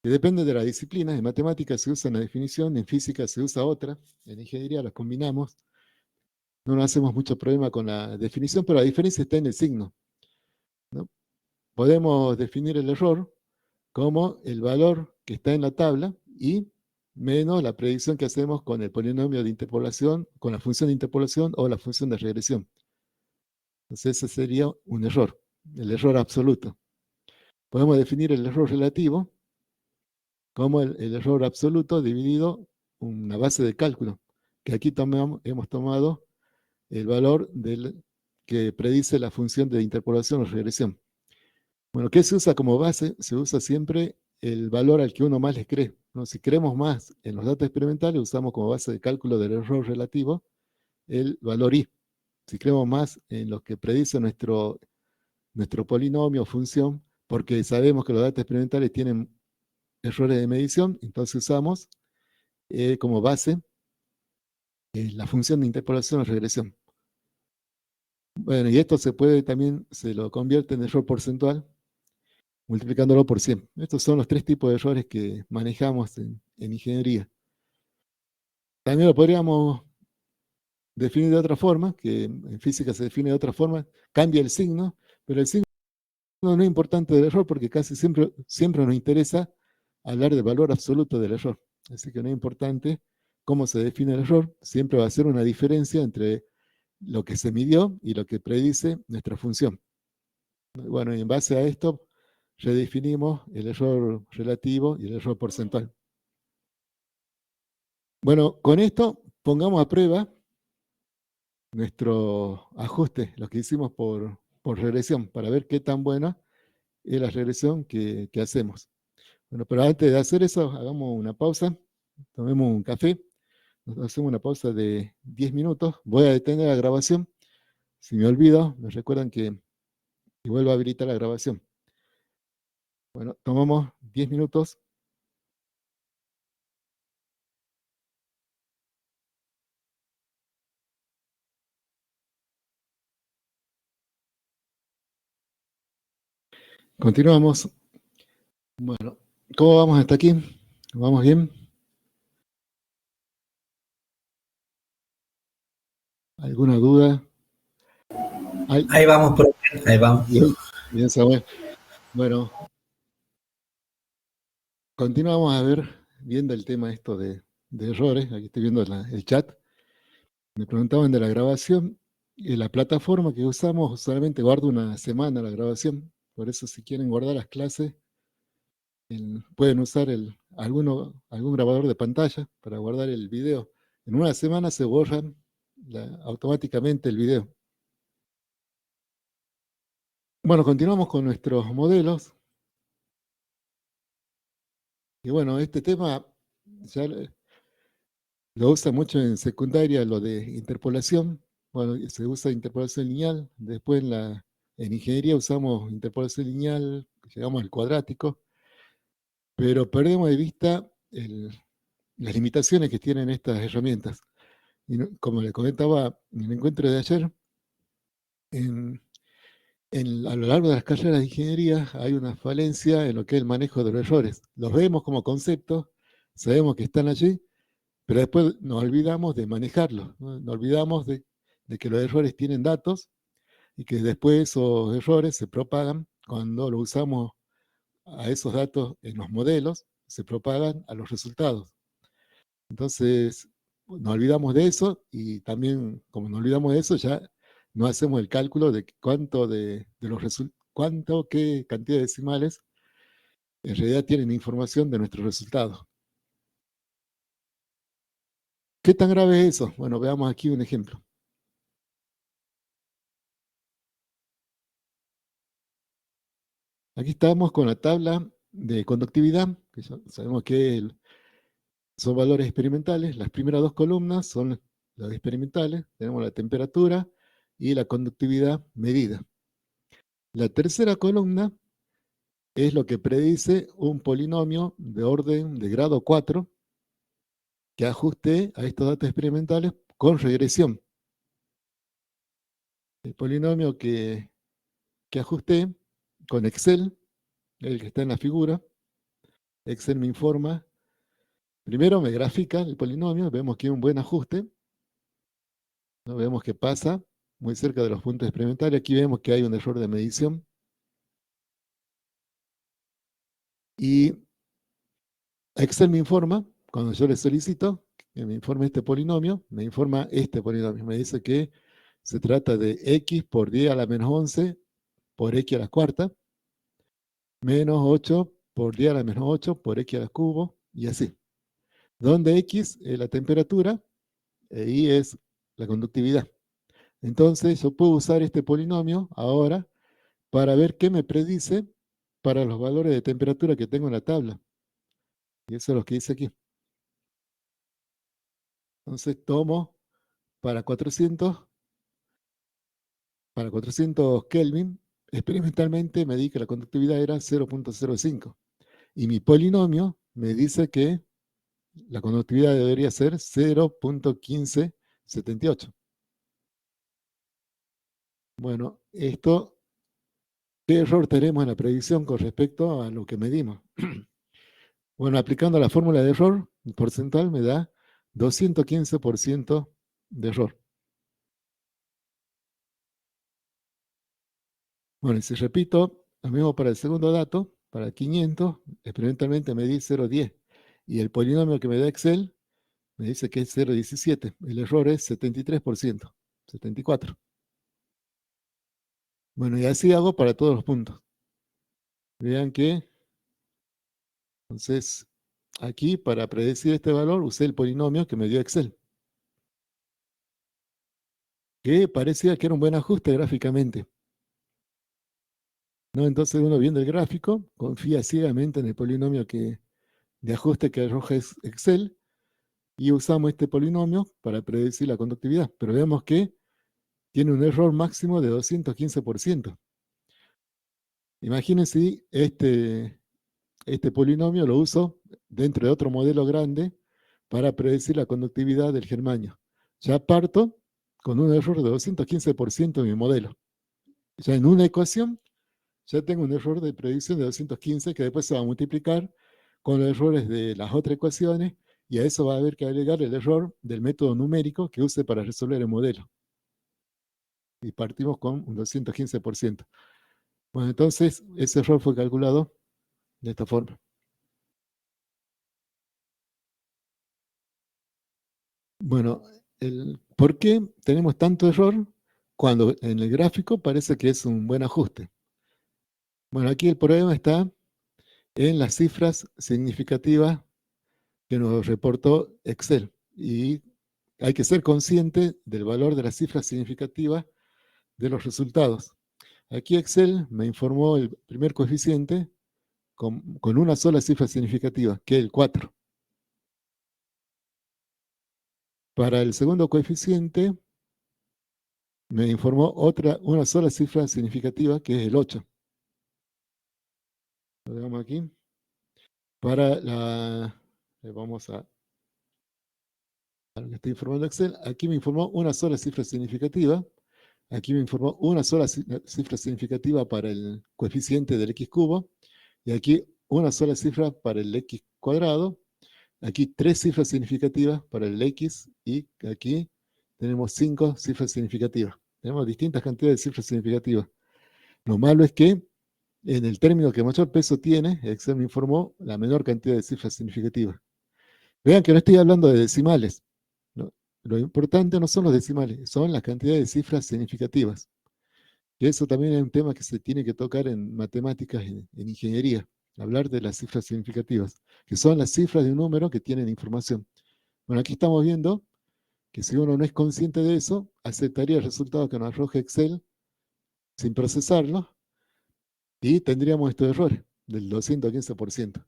que dependen de la disciplina. En matemáticas se usa una definición, en física se usa otra, en ingeniería las combinamos. No nos hacemos mucho problema con la definición, pero la diferencia está en el signo, ¿no? Podemos definir el error como el valor que está en la tabla y menos la predicción que hacemos con el polinomio de interpolación, con la función de interpolación o la función de regresión. Entonces ese sería un error, el error absoluto. Podemos definir el error relativo como el error absoluto dividido una base de cálculo, que aquí hemos tomado el valor que predice la función de interpolación o regresión. Bueno, ¿qué se usa como base? Se usa siempre el valor al que uno más le cree, ¿no? Si creemos más en los datos experimentales, usamos como base de cálculo del error relativo el valor I. Si creemos más en lo que predice nuestro polinomio o función, porque sabemos que los datos experimentales tienen errores de medición, entonces usamos como base la función de interpolación o regresión. Bueno, y esto se lo convierte en error porcentual, multiplicándolo por 100. Estos son los tres tipos de errores que manejamos en ingeniería. También lo podríamos definir de otra forma, que en física se define de otra forma, cambia el signo, pero el signo no es importante del error porque casi siempre nos interesa hablar del valor absoluto del error. Así que no es importante cómo se define el error, siempre va a ser una diferencia entre lo que se midió y lo que predice nuestra función. Bueno, y en base a esto redefinimos el error relativo y el error porcentual. Bueno, con esto pongamos a prueba nuestro ajuste, lo que hicimos por regresión, para ver qué tan buena es la regresión que hacemos. Bueno, pero antes de hacer eso, hagamos una pausa, tomemos un café, nos hacemos una pausa de 10 minutos, voy a detener la grabación, si me olvido, me recuerdan que vuelvo a habilitar la grabación. Bueno, tomamos 10 minutos. Continuamos. Bueno, ¿cómo vamos hasta aquí? ¿Vamos bien? ¿Alguna duda?
Ahí vamos, profe, ahí vamos.
Bien, bien, Samuel. Bueno, continuamos a ver, viendo el tema esto de errores. Aquí estoy viendo el chat. Me preguntaban de la grabación. Y la plataforma que usamos solamente guarda una semana la grabación. Por eso si quieren guardar las clases, pueden usar algún grabador de pantalla para guardar el video. En una semana se borra automáticamente el video. Bueno, continuamos con nuestros modelos. Y bueno, este tema ya Lo usa mucho en secundaria, lo de interpolación. Bueno, se usa interpolación lineal. Después en ingeniería usamos interpolación lineal, llegamos al cuadrático, pero perdemos de vista las limitaciones que tienen estas herramientas. Y como le comentaba en el encuentro de ayer, en, a lo largo de las carreras de ingeniería hay una falencia en lo que es el manejo de los errores. Los vemos como conceptos, sabemos que están allí, pero después nos olvidamos de manejarlos, ¿no? Nos olvidamos de que los errores tienen datos y que después esos errores se propagan cuando lo usamos a esos datos en los modelos, se propagan a los resultados. Entonces, nos olvidamos de eso y también, como nos olvidamos de eso, ya no hacemos el cálculo de cuánto de los cuánto, qué cantidad de decimales en realidad tienen información de nuestros resultados. ¿Qué tan grave es eso? Bueno, veamos aquí un ejemplo. Aquí estamos con la tabla de conductividad, que sabemos que son valores experimentales. Las primeras dos columnas son las experimentales, tenemos la temperatura y la conductividad medida. La tercera columna es lo que predice un polinomio de orden de grado 4 que ajuste a estos datos experimentales con regresión. El polinomio que ajusté con Excel, el que está en la figura, Excel me informa, primero me grafica el polinomio, vemos que hay un buen ajuste, ¿no? Vemos que pasa muy cerca de los puntos experimentales, aquí vemos que hay un error de medición, y Excel me informa, cuando yo le solicito que me informe este polinomio, me informa este polinomio, me dice que se trata de x por 10 a la menos 11 por x a la cuarta, menos 8 por 10 a la menos 8 por x al cubo, y así. Donde x es la temperatura y es la conductividad. Entonces yo puedo usar este polinomio ahora para ver qué me predice para los valores de temperatura que tengo en la tabla. Y eso es lo que dice aquí. Entonces tomo para 400, para 400 Kelvin, experimentalmente me di que la conductividad era 0.05. Y mi polinomio me dice que la conductividad debería ser 0.1578. Bueno, ¿qué error tenemos en la predicción con respecto a lo que medimos? Bueno, aplicando la fórmula de error porcentual me da 215% de error. Bueno, y si repito, lo mismo para el segundo dato, para 500, experimentalmente me di 0.10. Y el polinomio que me da Excel me dice que es 0.17. El error es 73%, 74%. Bueno, y así hago para todos los puntos. Vean que, entonces, aquí para predecir este valor usé el polinomio que me dio Excel, que parecía que era un buen ajuste gráficamente, ¿no? Entonces uno viendo el gráfico confía ciegamente en el polinomio de ajuste que arroja Excel y usamos este polinomio para predecir la conductividad. Pero vemos que tiene un error máximo de 215%. Imagínense si este polinomio lo uso dentro de otro modelo grande para predecir la conductividad del germanio. Ya parto con un error de 215% en mi modelo. Ya en una ecuación, ya tengo un error de predicción de 215 que después se va a multiplicar con los errores de las otras ecuaciones y a eso va a haber que agregar el error del método numérico que use para resolver el modelo. Y partimos con un 215%. Bueno, entonces ese error fue calculado de esta forma. Bueno, ¿por qué tenemos tanto error cuando en el gráfico parece que es un buen ajuste? Bueno, aquí el problema está en las cifras significativas que nos reportó Excel. Y hay que ser consciente del valor de las cifras significativas de los resultados. Aquí Excel me informó el primer coeficiente con una sola cifra significativa, que es el 4. Para el segundo coeficiente me informó una sola cifra significativa, que es el 8. Lo dejamos aquí. Para vamos a lo que está informando Excel. Aquí me informó una sola cifra significativa. Aquí me informó una sola cifra significativa para el coeficiente del x cubo. Y aquí una sola cifra para el x cuadrado. Aquí 3 cifras significativas para el x. Y aquí tenemos 5 cifras significativas. Tenemos distintas cantidades de cifras significativas. Lo malo es que en el término que mayor peso tiene, Excel me informó la menor cantidad de cifras significativas. Vean que no estoy hablando de decimales. ¿No? Lo importante no son los decimales, son las cantidades de cifras significativas. Y eso también es un tema que se tiene que tocar en matemáticas, en ingeniería. Hablar de las cifras significativas, que son las cifras de un número que tienen información. Bueno, aquí estamos viendo que si uno no es consciente de eso, aceptaría el resultado que nos arroja Excel sin procesarlo y tendríamos estos errores del 215%.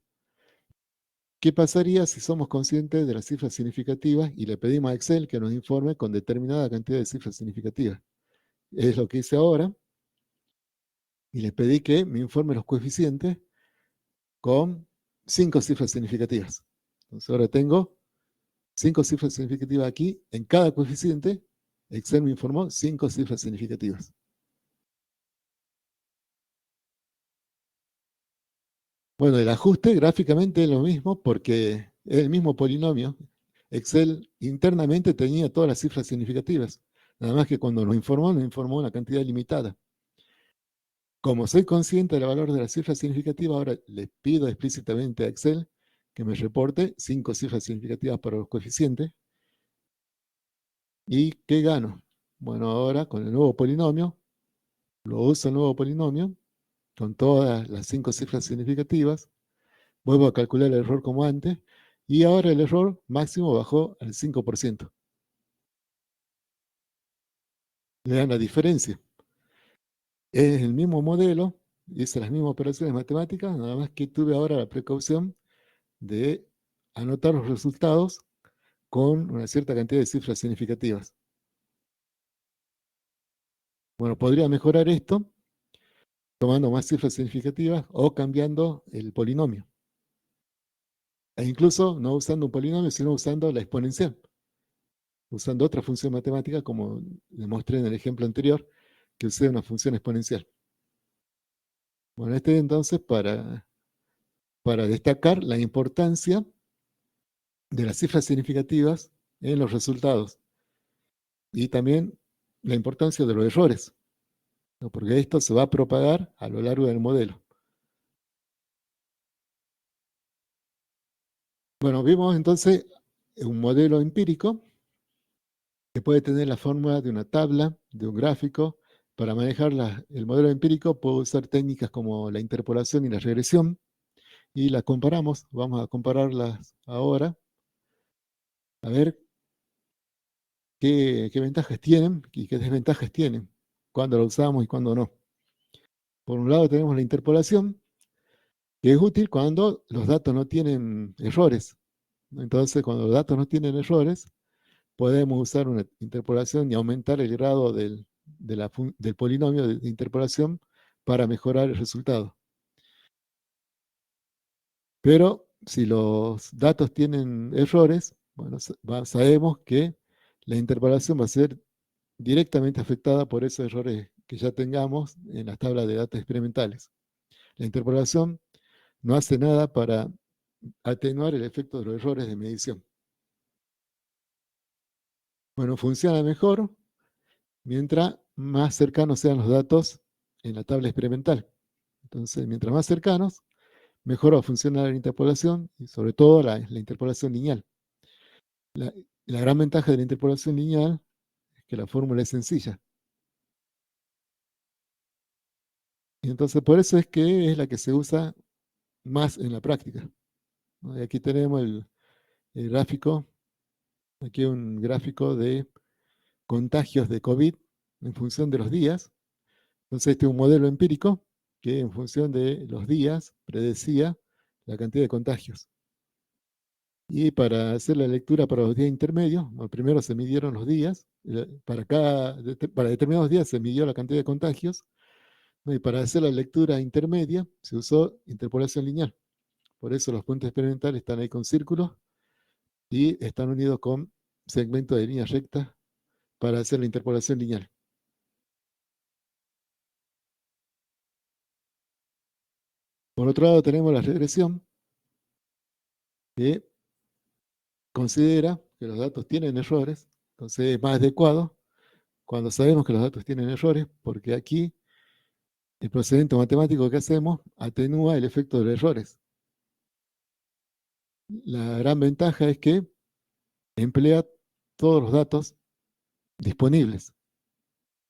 ¿Qué pasaría si somos conscientes de las cifras significativas y le pedimos a Excel que nos informe con determinada cantidad de cifras significativas? Es lo que hice ahora y le pedí que me informe los coeficientes con 5 cifras significativas. Entonces ahora tengo 5 cifras significativas aquí. En cada coeficiente, Excel me informó 5 cifras significativas. Bueno, el ajuste gráficamente es lo mismo porque es el mismo polinomio. Excel internamente tenía todas las cifras significativas. Nada más que cuando nos informó una cantidad limitada. Como soy consciente del valor de la cifra significativa, ahora le pido explícitamente a Excel que me reporte 5 cifras significativas para los coeficientes. ¿Y qué gano? Bueno, ahora con el nuevo polinomio, lo uso el nuevo polinomio, con todas las 5 cifras significativas, vuelvo a calcular el error como antes, y ahora el error máximo bajó al 5%. Vean la diferencia. Es el mismo modelo, hice las mismas operaciones matemáticas, nada más que tuve ahora la precaución de anotar los resultados con una cierta cantidad de cifras significativas. Bueno, podría mejorar esto tomando más cifras significativas o cambiando el polinomio. E incluso no usando un polinomio, sino usando la exponencial. Usando otra función matemática, como demostré en el ejemplo anterior, que usé una función exponencial. Bueno, este entonces para destacar la importancia de las cifras significativas en los resultados y también la importancia de los errores, ¿no? Porque esto se va a propagar a lo largo del modelo. Bueno, vimos entonces un modelo empírico que puede tener la forma de una tabla, de un gráfico. Para manejar el modelo empírico puedo usar técnicas como la interpolación y la regresión y las comparamos. Vamos a compararlas ahora, a ver qué ventajas tienen y qué desventajas tienen, cuándo lo usamos y cuándo no. Por un lado tenemos la interpolación, que es útil cuando los datos no tienen errores. Entonces, cuando los datos no tienen errores, podemos usar una interpolación y aumentar el grado del polinomio de interpolación para mejorar el resultado. Pero si los datos tienen errores, bueno, sabemos que la interpolación va a ser directamente afectada por esos errores que ya tengamos en las tablas de datos experimentales. La interpolación no hace nada para atenuar el efecto de los errores de medición. Bueno, funciona mejor mientras más cercanos sean los datos en la tabla experimental. Entonces, mientras más cercanos, mejor va a funcionar la interpolación y sobre todo la interpolación lineal. La gran ventaja de la interpolación lineal es que la fórmula es sencilla. Y entonces, por eso es que es la que se usa más en la práctica, ¿no? Y aquí tenemos el gráfico, aquí un gráfico de contagios de COVID en función de los días. Entonces, este es un modelo empírico que en función de los días predecía la cantidad de contagios. Y para hacer la lectura para los días intermedios, primero se midieron los días, para determinados días se midió la cantidad de contagios, ¿no? Y para hacer la lectura intermedia se usó interpolación lineal. Por eso los puntos experimentales están ahí con círculos y están unidos con segmentos de línea recta para hacer la interpolación lineal. Por otro lado tenemos la regresión, que considera que los datos tienen errores, entonces es más adecuado cuando sabemos que los datos tienen errores, porque aquí el procedimiento matemático que hacemos atenúa el efecto de los errores. La gran ventaja es que emplea todos los datos disponibles.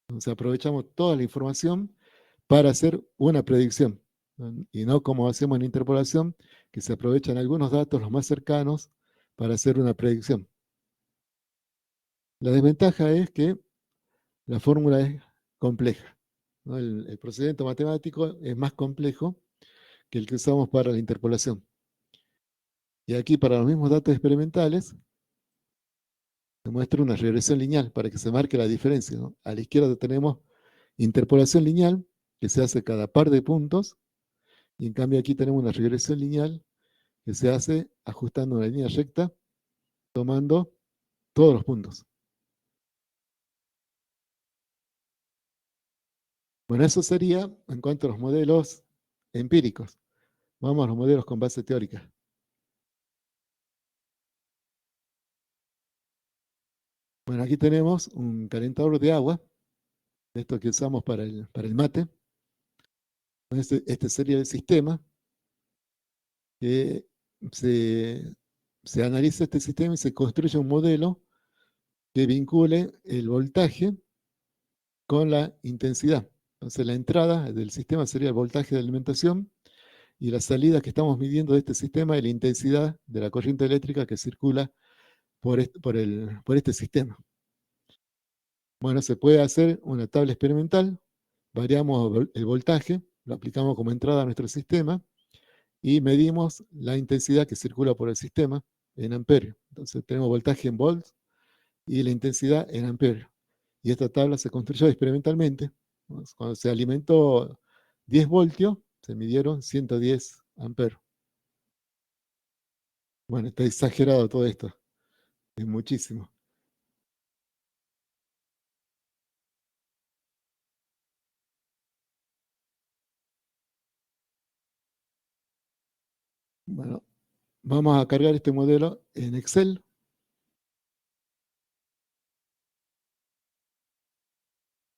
Entonces aprovechamos toda la información para hacer una predicción, ¿no? Y no como hacemos en interpolación, que se aprovechan algunos datos, los más cercanos, para hacer una predicción. La desventaja es que la fórmula es compleja, ¿no? El procedimiento matemático es más complejo que el que usamos para la interpolación. Y aquí para los mismos datos experimentales, se muestra una regresión lineal para que se marque la diferencia, ¿no? A la izquierda tenemos interpolación lineal, que se hace cada par de puntos, y en cambio aquí tenemos una regresión lineal que se hace ajustando una línea recta, tomando todos los puntos. Bueno, eso sería en cuanto a los modelos empíricos. Vamos a los modelos con base teórica. Bueno, aquí tenemos un calentador de agua, esto que usamos para el mate. Este sería el sistema que se analiza este sistema y se construye un modelo que vincule el voltaje con la intensidad. Entonces la entrada del sistema sería el voltaje de alimentación y la salida que estamos midiendo de este sistema es la intensidad de la corriente eléctrica que circula por este sistema. Bueno, se puede hacer una tabla experimental, variamos el voltaje, lo aplicamos como entrada a nuestro sistema y medimos la intensidad que circula por el sistema en amperios. Entonces tenemos voltaje en volts y la intensidad en amperios. Y esta tabla se construyó experimentalmente. Cuando se alimentó 10 voltios, se midieron 110 amperios. Bueno, está exagerado todo esto, es muchísimo. Bueno, vamos a cargar este modelo en Excel.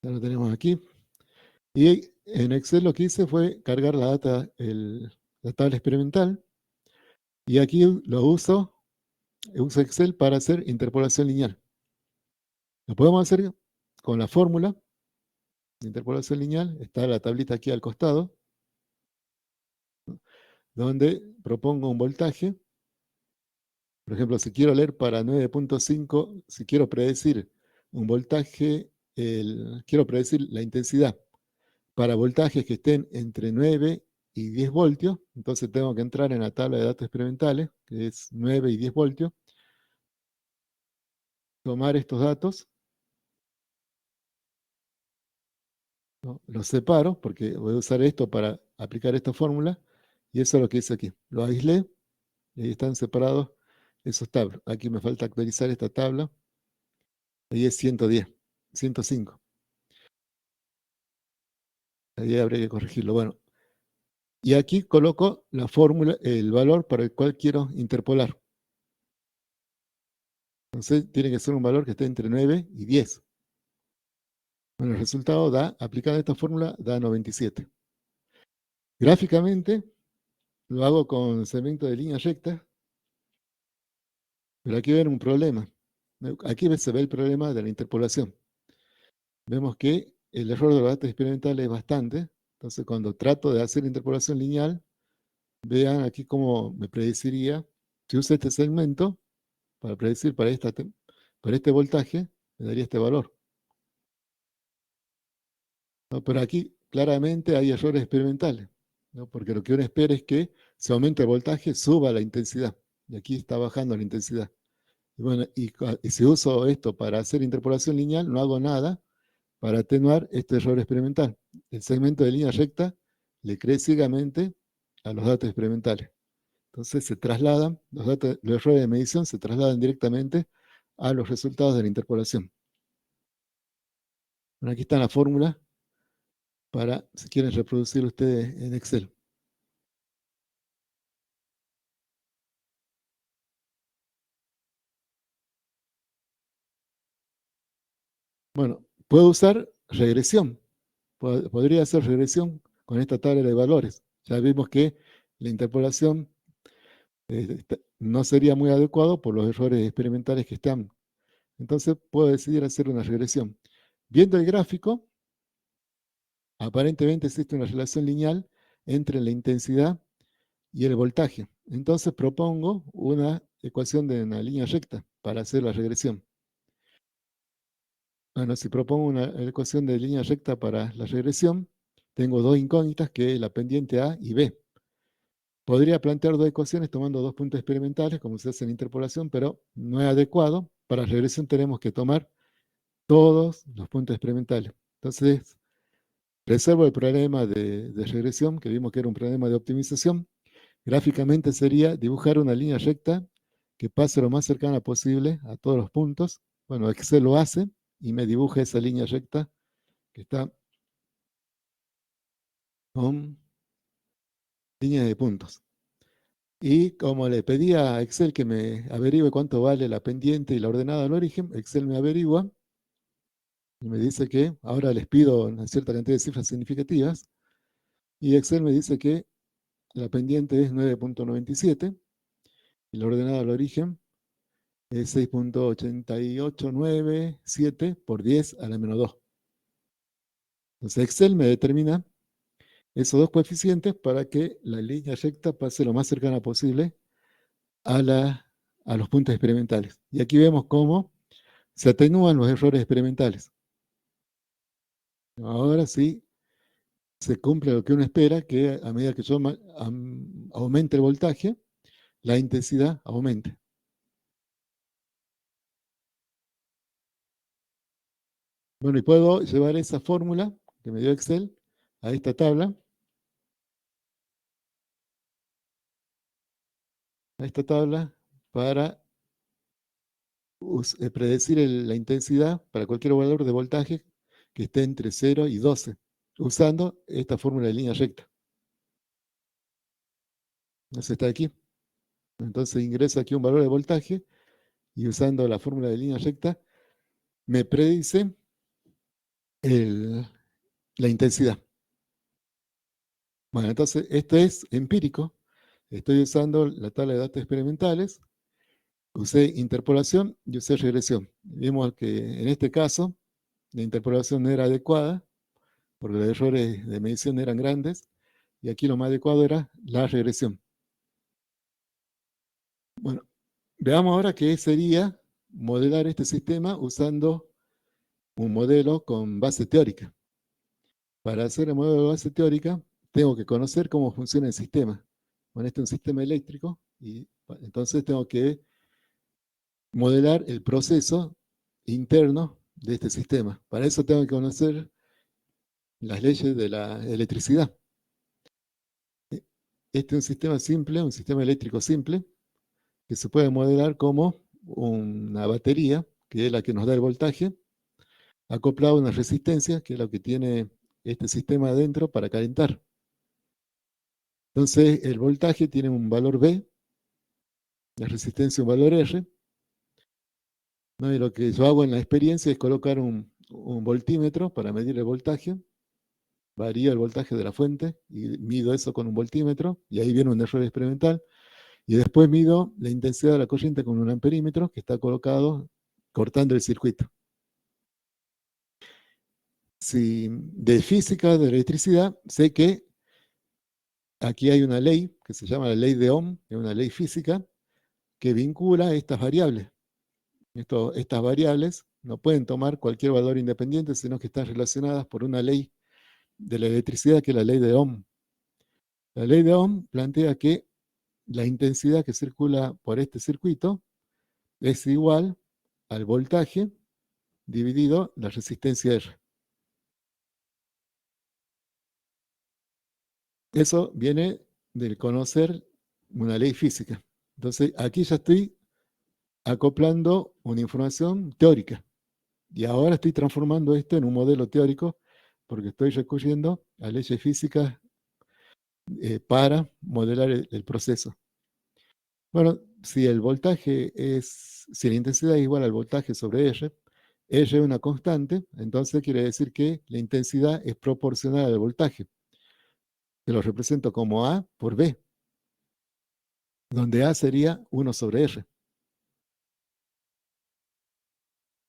Ya lo tenemos aquí. Y en Excel lo que hice fue cargar la data, la tabla experimental. Y aquí uso Excel para hacer interpolación lineal. Lo podemos hacer con la fórmula de interpolación lineal. Está la tablita aquí al costado, donde propongo un voltaje. Por ejemplo, si quiero leer para 9.5, si quiero predecir un voltaje, quiero predecir la intensidad para voltajes que estén entre 9 y 10 voltios, entonces tengo que entrar en la tabla de datos experimentales, que es 9 y 10 voltios, tomar estos datos, ¿no? Los separo, porque voy a usar esto para aplicar esta fórmula, y eso es lo que hice aquí. Lo aislé, y ahí están separados esos tablos. Aquí me falta actualizar esta tabla, ahí es 110, 105. Ahí habría que corregirlo. Bueno, y aquí coloco la fórmula, el valor para el cual quiero interpolar. Entonces tiene que ser un valor que esté entre 9 y 10. Bueno, el resultado aplicada esta fórmula, da 97. Gráficamente lo hago con segmento de línea recta, pero aquí ven un problema. Aquí se ve el problema de la interpolación. Vemos que el error de los datos experimentales es bastante. Entonces, cuando trato de hacer interpolación lineal, vean aquí cómo me predeciría. Si uso este segmento para predecir para este voltaje, me daría este valor, ¿no? Pero aquí claramente hay errores experimentales, ¿no? Porque lo que uno espera es que si aumenta el voltaje, suba la intensidad. y aquí está bajando la intensidad. Y bueno, y si uso esto para hacer interpolación lineal, no hago nada para atenuar este error experimental. El segmento de línea recta le cree ciegamente a los datos experimentales. Entonces se trasladan, los errores de medición se trasladan directamente a los resultados de la interpolación. Bueno, aquí está la fórmula para, si quieren reproducir ustedes en Excel. Bueno, puedo usar regresión. Podría hacer regresión con esta tabla de valores. Ya vimos que la interpolación no sería muy adecuado por los errores experimentales que están. Entonces puedo decidir hacer una regresión. Viendo el gráfico, aparentemente existe una relación lineal entre la intensidad y el voltaje. Entonces propongo una ecuación de una línea recta para hacer la regresión. Bueno, si propongo una ecuación de línea recta para la regresión, tengo dos incógnitas, que es la pendiente A y B. Podría plantear dos ecuaciones tomando dos puntos experimentales, como se hace en interpolación, pero no es adecuado. Para regresión tenemos que tomar todos los puntos experimentales. Entonces, reservo el problema de regresión, que vimos que era un problema de optimización. Gráficamente sería dibujar una línea recta que pase lo más cercana posible a todos los puntos. Bueno, Excel lo hace y me dibuja esa línea recta que está con líneas de puntos. Y como le pedí a Excel que me averigüe cuánto vale la pendiente y la ordenada al origen, Excel me averigua y me dice que ahora les pido una cierta cantidad de cifras significativas y Excel me dice que la pendiente es 9.97 y la ordenada al origen es 6.88997 por 10 a la menos 2. Entonces Excel me determina esos dos coeficientes para que la línea recta pase lo más cercana posible a, a los puntos experimentales. Y aquí vemos cómo se atenúan los errores experimentales. Ahora sí se cumple lo que uno espera, que a medida que yo aumente el voltaje, la intensidad aumente. Bueno, y puedo llevar esa fórmula que me dio Excel a esta tabla, para predecir la intensidad para cualquier valor de voltaje que esté entre 0 y 12, usando esta fórmula de línea recta. Entonces está aquí. Entonces ingreso aquí un valor de voltaje y usando la fórmula de línea recta me predice la intensidad. Bueno, entonces esto es empírico. Estoy usando la tabla de datos experimentales, usé interpolación y usé regresión. Vimos que en este caso la interpolación no era adecuada porque los errores de medición eran grandes y aquí lo más adecuado era la regresión. Bueno, veamos ahora qué sería modelar este sistema usando un modelo con base teórica. Para hacer el modelo de base teórica, tengo que conocer cómo funciona el sistema. Bueno, este es un sistema eléctrico y entonces tengo que modelar el proceso interno de este sistema. Para eso tengo que conocer las leyes de la electricidad. Este es un sistema simple, un sistema eléctrico simple, que se puede modelar como una batería, que es la que nos da el voltaje, acoplado a una resistencia, que es lo que tiene este sistema adentro para calentar. Entonces, el voltaje tiene un valor B, la resistencia un valor R, ¿no? Y lo que yo hago en la experiencia es colocar un voltímetro para medir el voltaje, varía el voltaje de la fuente y mido eso con un voltímetro, y ahí viene un error experimental, y después mido la intensidad de la corriente con un amperímetro que está colocado cortando el circuito. Si de física de electricidad, sé que aquí hay una ley que se llama la ley de Ohm, es una ley física que vincula estas variables. Estas variables no pueden tomar cualquier valor independiente, sino que están relacionadas por una ley de la electricidad, que es la ley de Ohm. La ley de Ohm plantea que la intensidad que circula por este circuito es igual al voltaje dividido la resistencia R. Eso viene del conocer una ley física. Entonces, aquí ya estoy acoplando una información teórica. Y ahora estoy transformando esto en un modelo teórico porque estoy recurriendo a leyes físicas para modelar el proceso. Bueno, si el voltaje si la intensidad es igual al voltaje sobre R, R es una constante, entonces quiere decir que la intensidad es proporcional al voltaje. Que lo represento como A por B, donde A sería 1 sobre R.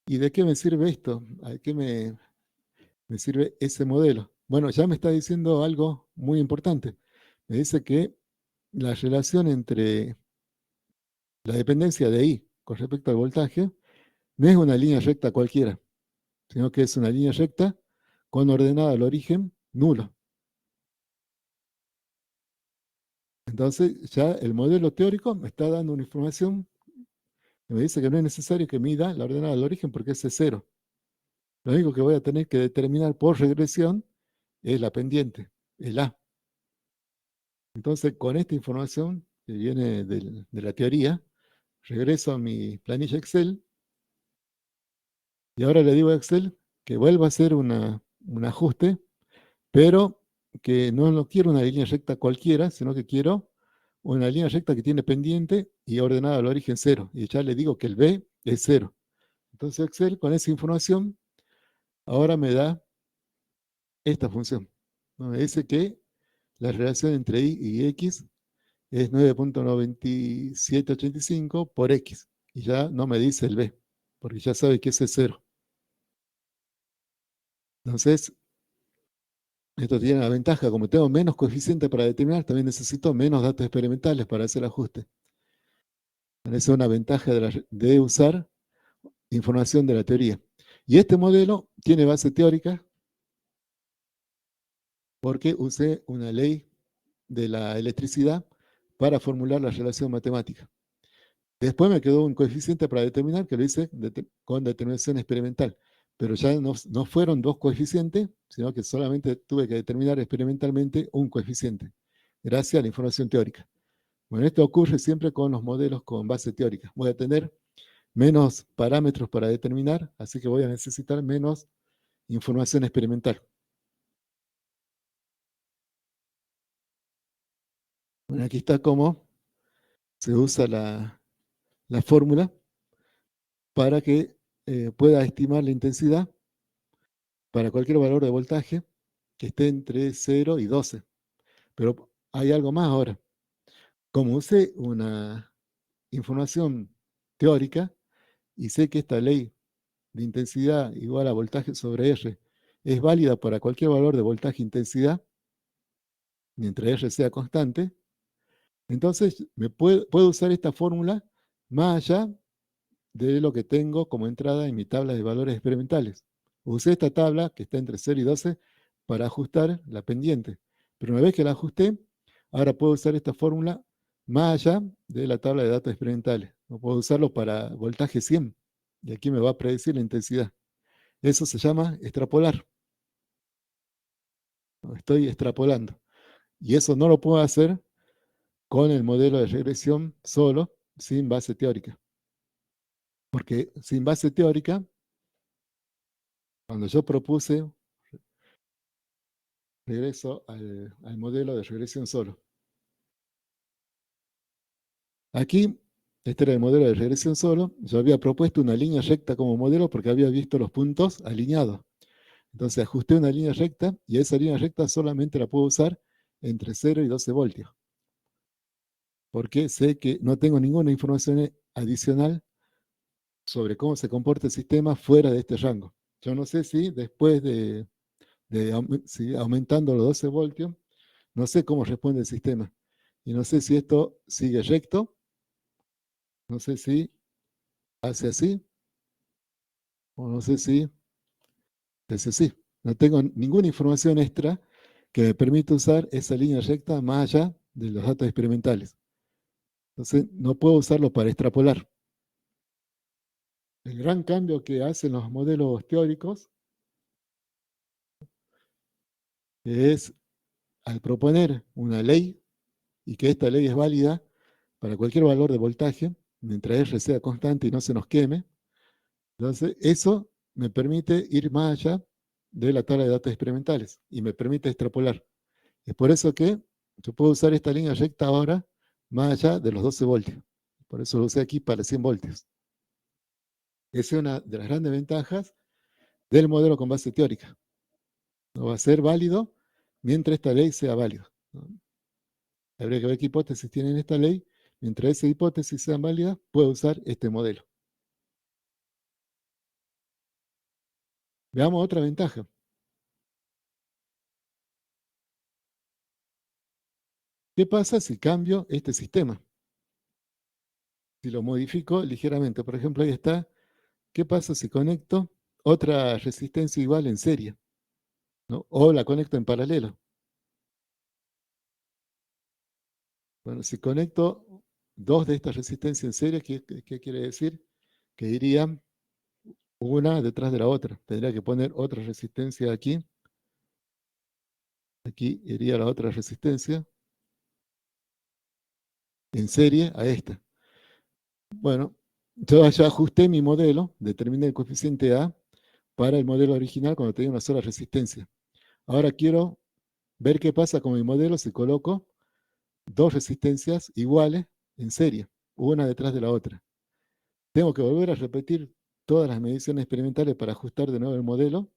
¿Y de qué me sirve esto? ¿A qué me sirve ese modelo? Bueno, ya me está diciendo algo muy importante. Me dice que la relación entre la dependencia de I con respecto al voltaje no es una línea recta cualquiera, sino que es una línea recta con ordenada al origen nulo. Entonces ya el modelo teórico me está dando una información que me dice que no es necesario que mida la ordenada al origen porque ese es cero. Lo único que voy a tener que determinar por regresión es la pendiente, el A. Entonces, con esta información que viene de la teoría, regreso a mi planilla Excel y ahora le digo a Excel que vuelva a hacer un ajuste, pero que no lo quiero una línea recta cualquiera, sino que quiero una línea recta que tiene pendiente y ordenada al origen cero. Y ya le digo que el B es cero. Entonces Excel con esa información ahora me da esta función. Me dice que la relación entre Y y X es 9.9785 por X. Y ya no me dice el B, porque ya sabe que ese es cero. Entonces, esto tiene la ventaja, como tengo menos coeficiente para determinar, también necesito menos datos experimentales para hacer ajuste. Esa es una ventaja de usar información de la teoría. Y este modelo tiene base teórica porque usé una ley de la electricidad para formular la relación matemática. Después me quedó un coeficiente para determinar que lo hice con determinación experimental. Pero ya no fueron dos coeficientes, sino que solamente tuve que determinar experimentalmente un coeficiente, gracias a la información teórica. Bueno, esto ocurre siempre con los modelos con base teórica. Voy a tener menos parámetros para determinar, así que voy a necesitar menos información experimental. Bueno, aquí está cómo se usa la fórmula para que pueda estimar la intensidad para cualquier valor de voltaje que esté entre 0 y 12. Pero hay algo más ahora. Como usé una información teórica y sé que esta ley de intensidad igual a voltaje sobre R es válida para cualquier valor de voltaje e intensidad, mientras R sea constante, entonces puedo usar esta fórmula más allá de lo que tengo como entrada en mi tabla de valores experimentales. Usé esta tabla, que está entre 0 y 12, para ajustar la pendiente. Pero una vez que la ajusté, ahora puedo usar esta fórmula más allá de la tabla de datos experimentales. No puedo usarlo para voltaje 100, y aquí me va a predecir la intensidad. Eso se llama extrapolar. Estoy extrapolando. Y eso no lo puedo hacer con el modelo de regresión solo, sin base teórica. Porque sin base teórica, cuando yo propuse, regreso al modelo de regresión solo. Aquí, este era el modelo de regresión solo. Yo había propuesto una línea recta como modelo porque había visto los puntos alineados. Entonces ajusté una línea recta y esa línea recta solamente la puedo usar entre 0 y 12 voltios. Porque sé que no tengo ninguna información adicional sobre cómo se comporta el sistema fuera de este rango. Yo no sé si después si aumentando los 12 voltios, no sé cómo responde el sistema. Y no sé si esto sigue recto, no sé si hace así, o no sé si hace así. No tengo ninguna información extra que me permita usar esa línea recta más allá de los datos experimentales. Entonces, no puedo usarlo para extrapolar. El gran cambio que hacen los modelos teóricos es al proponer una ley y que esta ley es válida para cualquier valor de voltaje, mientras R sea constante y no se nos queme. Entonces, eso me permite ir más allá de la tabla de datos experimentales y me permite extrapolar. Es por eso que yo puedo usar esta línea recta ahora más allá de los 12 voltios. Por eso lo usé aquí para 100 voltios. Esa es una de las grandes ventajas del modelo con base teórica. No va a ser válido mientras esta ley sea válida. Habría que ver qué hipótesis tienen esta ley. Mientras esas hipótesis sean válidas, puedo usar este modelo. Veamos otra ventaja. ¿Qué pasa si cambio este sistema? Si lo modifico ligeramente, por ejemplo, ahí está. ¿Qué pasa si conecto otra resistencia igual en serie? ¿No? O la conecto en paralelo. Bueno, si conecto dos de estas resistencias en serie, ¿qué quiere decir? Que irían una detrás de la otra. Tendría que poner otra resistencia aquí. Aquí iría la otra resistencia en serie a esta. Bueno, yo ya ajusté mi modelo, determiné el coeficiente A para el modelo original cuando tenía una sola resistencia. Ahora quiero ver qué pasa con mi modelo si coloco dos resistencias iguales en serie, una detrás de la otra. Tengo que volver a repetir todas las mediciones experimentales para ajustar de nuevo el modelo.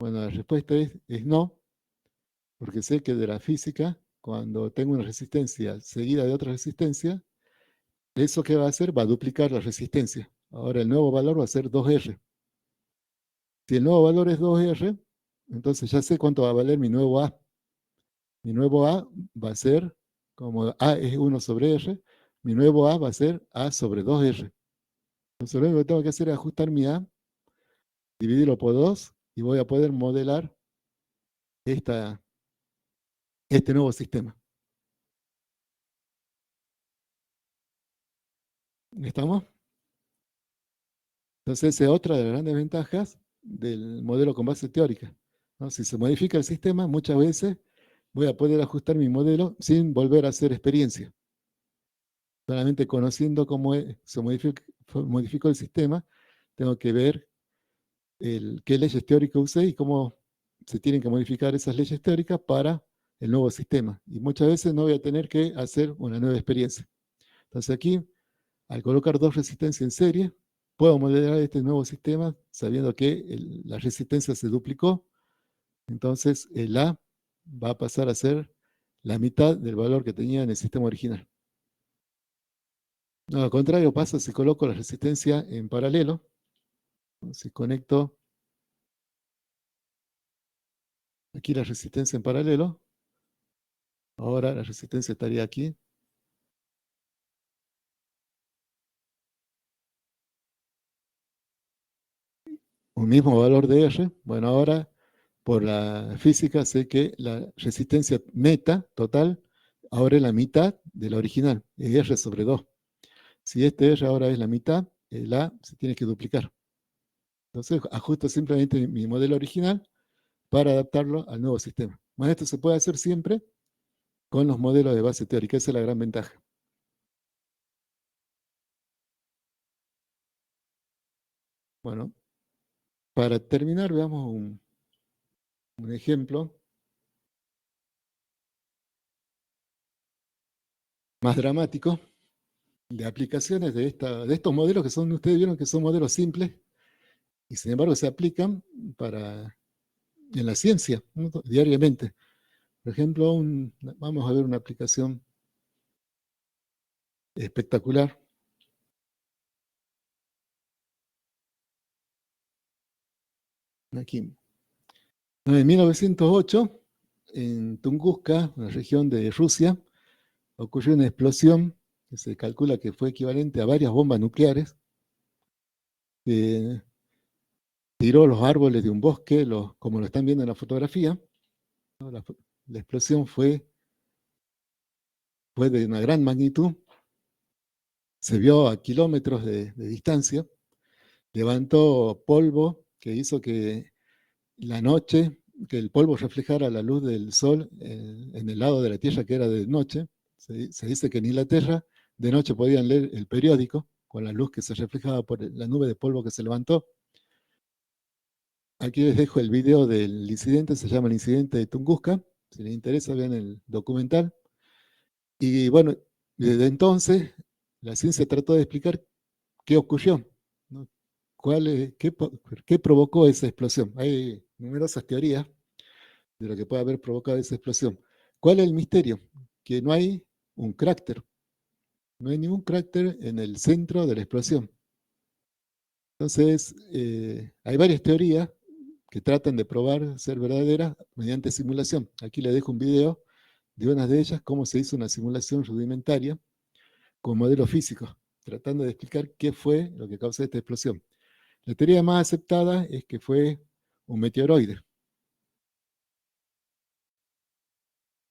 Bueno, la respuesta es no, porque sé que de la física, cuando tengo una resistencia seguida de otra resistencia, eso que va a hacer va a duplicar la resistencia. Ahora el nuevo valor va a ser 2R. Si el nuevo valor es 2R, entonces ya sé cuánto va a valer mi nuevo A. Mi nuevo A va a ser, como A es 1 sobre R, mi nuevo A va a ser A sobre 2R. Entonces lo único que tengo que hacer es ajustar mi A, dividirlo por 2 y voy a poder modelar este nuevo sistema. ¿Estamos? Entonces esa es otra de las grandes ventajas del modelo con base teórica, ¿no? Si se modifica el sistema, muchas veces voy a poder ajustar mi modelo sin volver a hacer experiencia. Solamente conociendo cómo se modificó el sistema, tengo que ver qué leyes teóricas usé y cómo se tienen que modificar esas leyes teóricas para el nuevo sistema. Y muchas veces no voy a tener que hacer una nueva experiencia. Entonces aquí, al colocar dos resistencias en serie, puedo modelar este nuevo sistema sabiendo que la resistencia se duplicó. Entonces el A va a pasar a ser la mitad del valor que tenía en el sistema original. No, al contrario pasa si coloco la resistencia en paralelo. Si conecto aquí la resistencia en paralelo, ahora la resistencia estaría aquí. Un mismo valor de R. Bueno, ahora por la física sé que la resistencia neta total ahora es la mitad de la original, es R sobre 2. Si este R ahora es la mitad, el A se tiene que duplicar. Entonces ajusto simplemente mi modelo original para adaptarlo al nuevo sistema. Bueno, esto se puede hacer siempre con los modelos de base teórica, esa es la gran ventaja. Bueno, para terminar, veamos un ejemplo más dramático de aplicaciones de estos modelos que son, ustedes vieron que son modelos simples y sin embargo se aplican en la ciencia, ¿no? Diariamente. Por ejemplo, vamos a ver una aplicación espectacular. Aquí. En 1908, en Tunguska, una región de Rusia, ocurrió una explosión que se calcula que fue equivalente a varias bombas nucleares, que tiró los árboles de un bosque, como lo están viendo en la fotografía. ¿No? La explosión fue fue de una gran magnitud, se vio a kilómetros de distancia, levantó polvo que hizo que la noche, que el polvo reflejara la luz del sol en el lado de la Tierra que era de noche. Se dice que en Inglaterra de noche podían leer el periódico con la luz que se reflejaba por la nube de polvo que se levantó. Aquí les dejo el video del incidente, se llama el incidente de Tunguska. Si les interesa, vean el documental. Y bueno, desde entonces la ciencia trató de explicar qué ocurrió, ¿no? ¿Qué provocó esa explosión? Hay numerosas teorías de lo que puede haber provocado esa explosión. ¿Cuál es el misterio? Que no hay un cráter, no hay ningún cráter en el centro de la explosión. Entonces, hay varias teorías que tratan de probar ser verdaderas mediante simulación. Aquí les dejo un video de una de ellas, cómo se hizo una simulación rudimentaria con modelos físicos, tratando de explicar qué fue lo que causó esta explosión. La teoría más aceptada es que fue un meteoroide.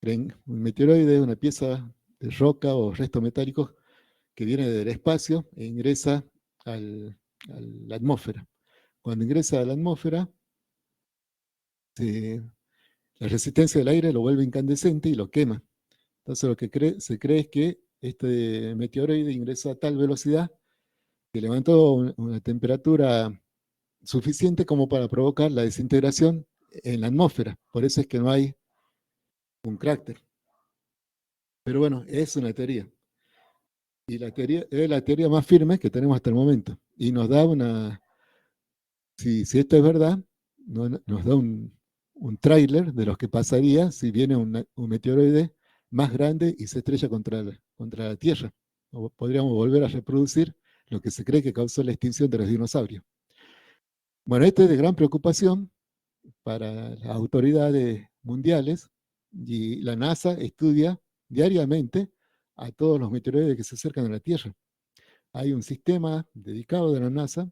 Un meteoroide es una pieza de roca o restos metálicos que viene del espacio e ingresa a la atmósfera. Cuando ingresa a la atmósfera, la resistencia del aire lo vuelve incandescente y lo quema. Entonces lo que se cree es que este meteoroide ingresó a tal velocidad que levantó una temperatura suficiente como para provocar la desintegración en la atmósfera. Por eso es que no hay un cráter. Pero bueno, es una teoría. Y la teoría es la teoría más firme que tenemos hasta el momento. Y nos da si esto es verdad, nos da un tráiler de lo que pasaría si viene un meteoroide más grande y se estrella contra la Tierra. O podríamos volver a reproducir lo que se cree que causó la extinción de los dinosaurios. Bueno, esto es de gran preocupación para las autoridades mundiales y la NASA estudia diariamente a todos los meteoroides que se acercan a la Tierra. Hay un sistema dedicado de la NASA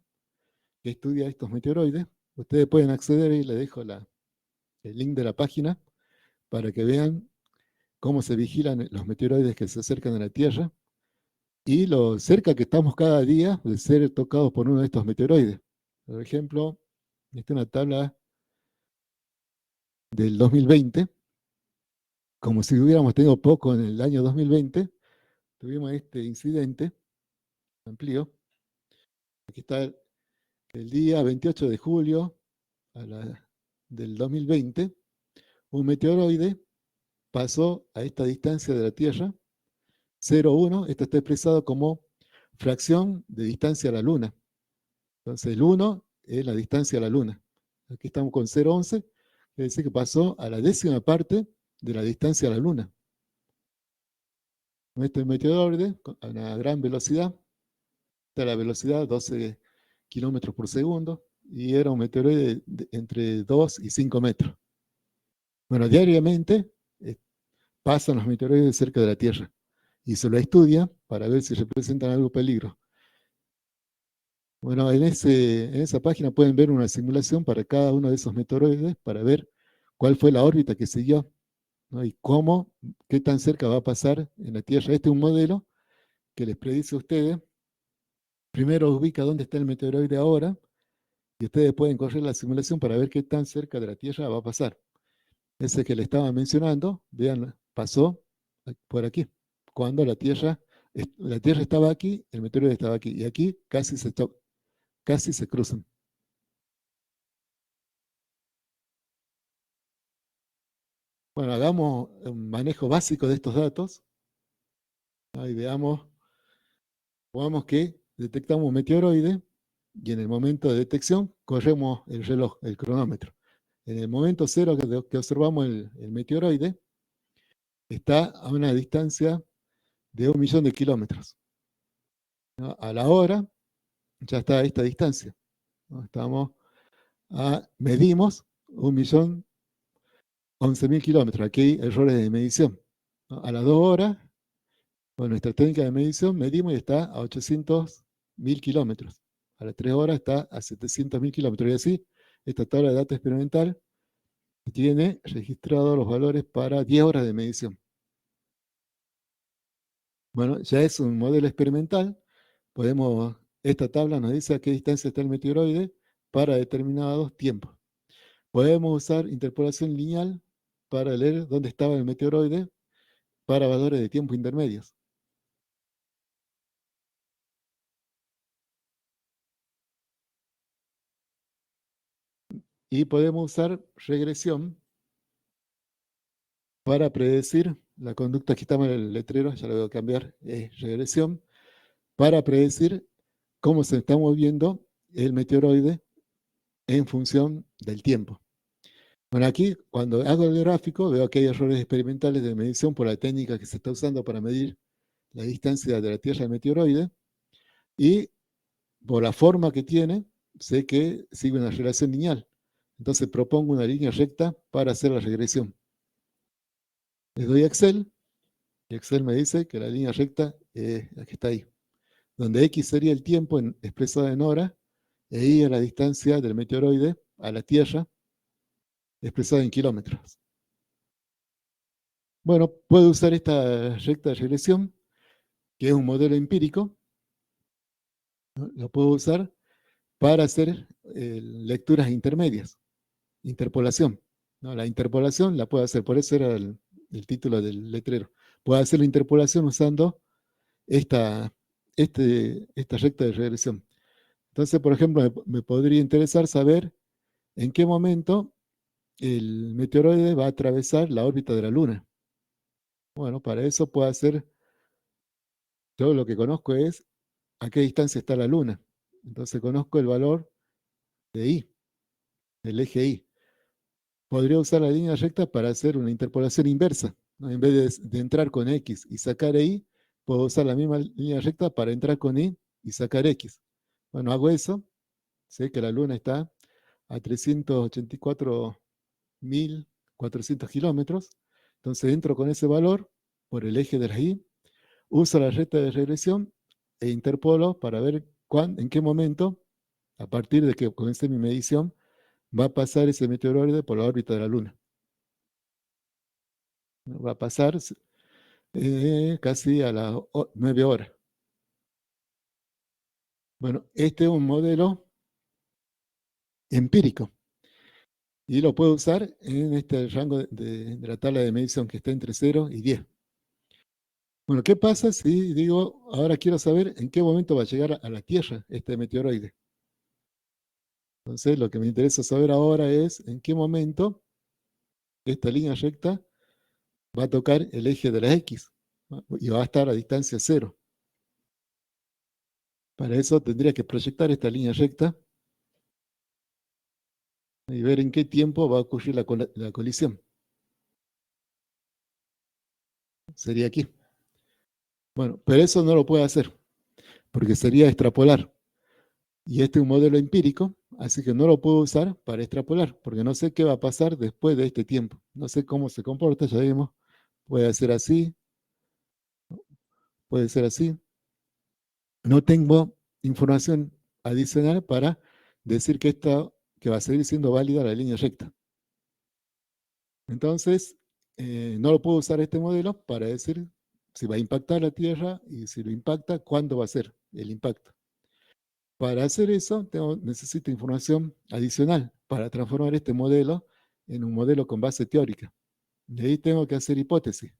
que estudia estos meteoroides. Ustedes pueden acceder y les dejo el link de la página para que vean cómo se vigilan los meteoroides que se acercan a la Tierra y lo cerca que estamos cada día de ser tocados por uno de estos meteoroides. Por ejemplo, esta es una tabla del 2020, como si hubiéramos tenido poco en el año 2020, tuvimos este incidente amplio. Aquí está el día 28 de julio del 2020, un meteoroide pasó a esta distancia de la Tierra, 0,1, esto está expresado como fracción de distancia a la Luna. Entonces el 1 es la distancia a la Luna. Aquí estamos con 0,11, quiere decir que pasó a la 10ª parte de la distancia a la Luna. Este meteoroide a una gran velocidad, está la velocidad 12 kilómetros por segundo, y era un meteoroide entre 2 y 5 metros. Bueno, diariamente pasan los meteoroides cerca de la Tierra y se lo estudia para ver si representan algo peligro. Bueno, en esa página pueden ver una simulación para cada uno de esos meteoroides para ver cuál fue la órbita que siguió, ¿no? Y qué tan cerca va a pasar en la Tierra. Este es un modelo que les predice a ustedes. Primero ubica dónde está el meteoroide ahora y ustedes pueden correr la simulación para ver qué tan cerca de la Tierra va a pasar. Ese que le estaba mencionando, vean, pasó por aquí. Cuando la Tierra estaba aquí, el meteoroide estaba aquí. Y aquí casi se cruzan. Bueno, hagamos un manejo básico de estos datos. Ahí pongamos que detectamos un meteoroide y en el momento de detección corremos el reloj, el cronómetro. En el momento cero que observamos el meteoroide, está a una distancia de 1.000.000 de kilómetros, ¿no? A la hora ya está a esta distancia, ¿no? Medimos 1.011.000 kilómetros. Aquí hay errores de medición, ¿no? A las 2 horas, con nuestra técnica de medición, medimos y está a 800.000 kilómetros. A las 3 horas está a 700.000 kilómetros. Y así, esta tabla de datos experimental tiene registrados los valores para 10 horas de medición. Bueno, ya es un modelo experimental. Esta tabla nos dice a qué distancia está el meteoroide para determinados tiempos. Podemos usar interpolación lineal para leer dónde estaba el meteoroide para valores de tiempo intermedios. Y podemos usar regresión para predecir la conducta. Aquí estamos en el letrero, ya lo voy a cambiar, es regresión, para predecir cómo se está moviendo el meteoroide en función del tiempo. Bueno, aquí cuando hago el gráfico veo que hay errores experimentales de medición por la técnica que se está usando para medir la distancia de la Tierra al meteoroide, y por la forma que tiene, sé que sigue una relación lineal. Entonces propongo una línea recta para hacer la regresión. Le doy a Excel, y Excel me dice que la línea recta es la que está ahí, donde X sería el tiempo expresado en horas, e Y es la distancia del meteoroide a la Tierra, expresada en kilómetros. Bueno, puedo usar esta recta de regresión, que es un modelo empírico, ¿no? Lo puedo usar para hacer lecturas intermedias, interpolación, ¿no? La interpolación la puedo hacer, por eso era el título del letrero. Puedo hacer la interpolación usando esta recta de regresión. Entonces, por ejemplo, me podría interesar saber en qué momento el meteoroide va a atravesar la órbita de la Luna. Bueno, para eso puedo hacer, todo lo que conozco es a qué distancia está la Luna. Entonces conozco el valor de I, del eje Y. Podría usar la línea recta para hacer una interpolación inversa, ¿no? En vez de entrar con X y sacar Y, puedo usar la misma línea recta para entrar con Y y sacar X. Bueno, hago eso, sé que la Luna está a 384.400 kilómetros, entonces entro con ese valor por el eje de la Y, uso la recta de regresión e interpolo para ver en qué momento, a partir de que comience mi medición, va a pasar ese meteoroide por la órbita de la Luna. Va a pasar casi a las 9 horas. Bueno, este es un modelo empírico y lo puedo usar en este rango de la tabla de medición que está entre 0 y 10. Bueno, ¿qué pasa si digo, ahora quiero saber en qué momento va a llegar a la Tierra este meteoroide? Entonces, lo que me interesa saber ahora es en qué momento esta línea recta va a tocar el eje de la X, ¿no? Y va a estar a distancia 0. Para eso tendría que proyectar esta línea recta y ver en qué tiempo va a ocurrir la colisión. Sería aquí. Bueno, pero eso no lo puede hacer, porque sería extrapolar. Y este es un modelo empírico, así que no lo puedo usar para extrapolar, porque no sé qué va a pasar después de este tiempo. No sé cómo se comporta, ya vimos. Puede ser así, puede ser así. No tengo información adicional para decir que va a seguir siendo válida la línea recta. Entonces, no lo puedo usar este modelo para decir si va a impactar la Tierra y si lo impacta, cuándo va a ser el impacto. Para hacer eso, necesito información adicional para transformar este modelo en un modelo con base teórica. De ahí tengo que hacer hipótesis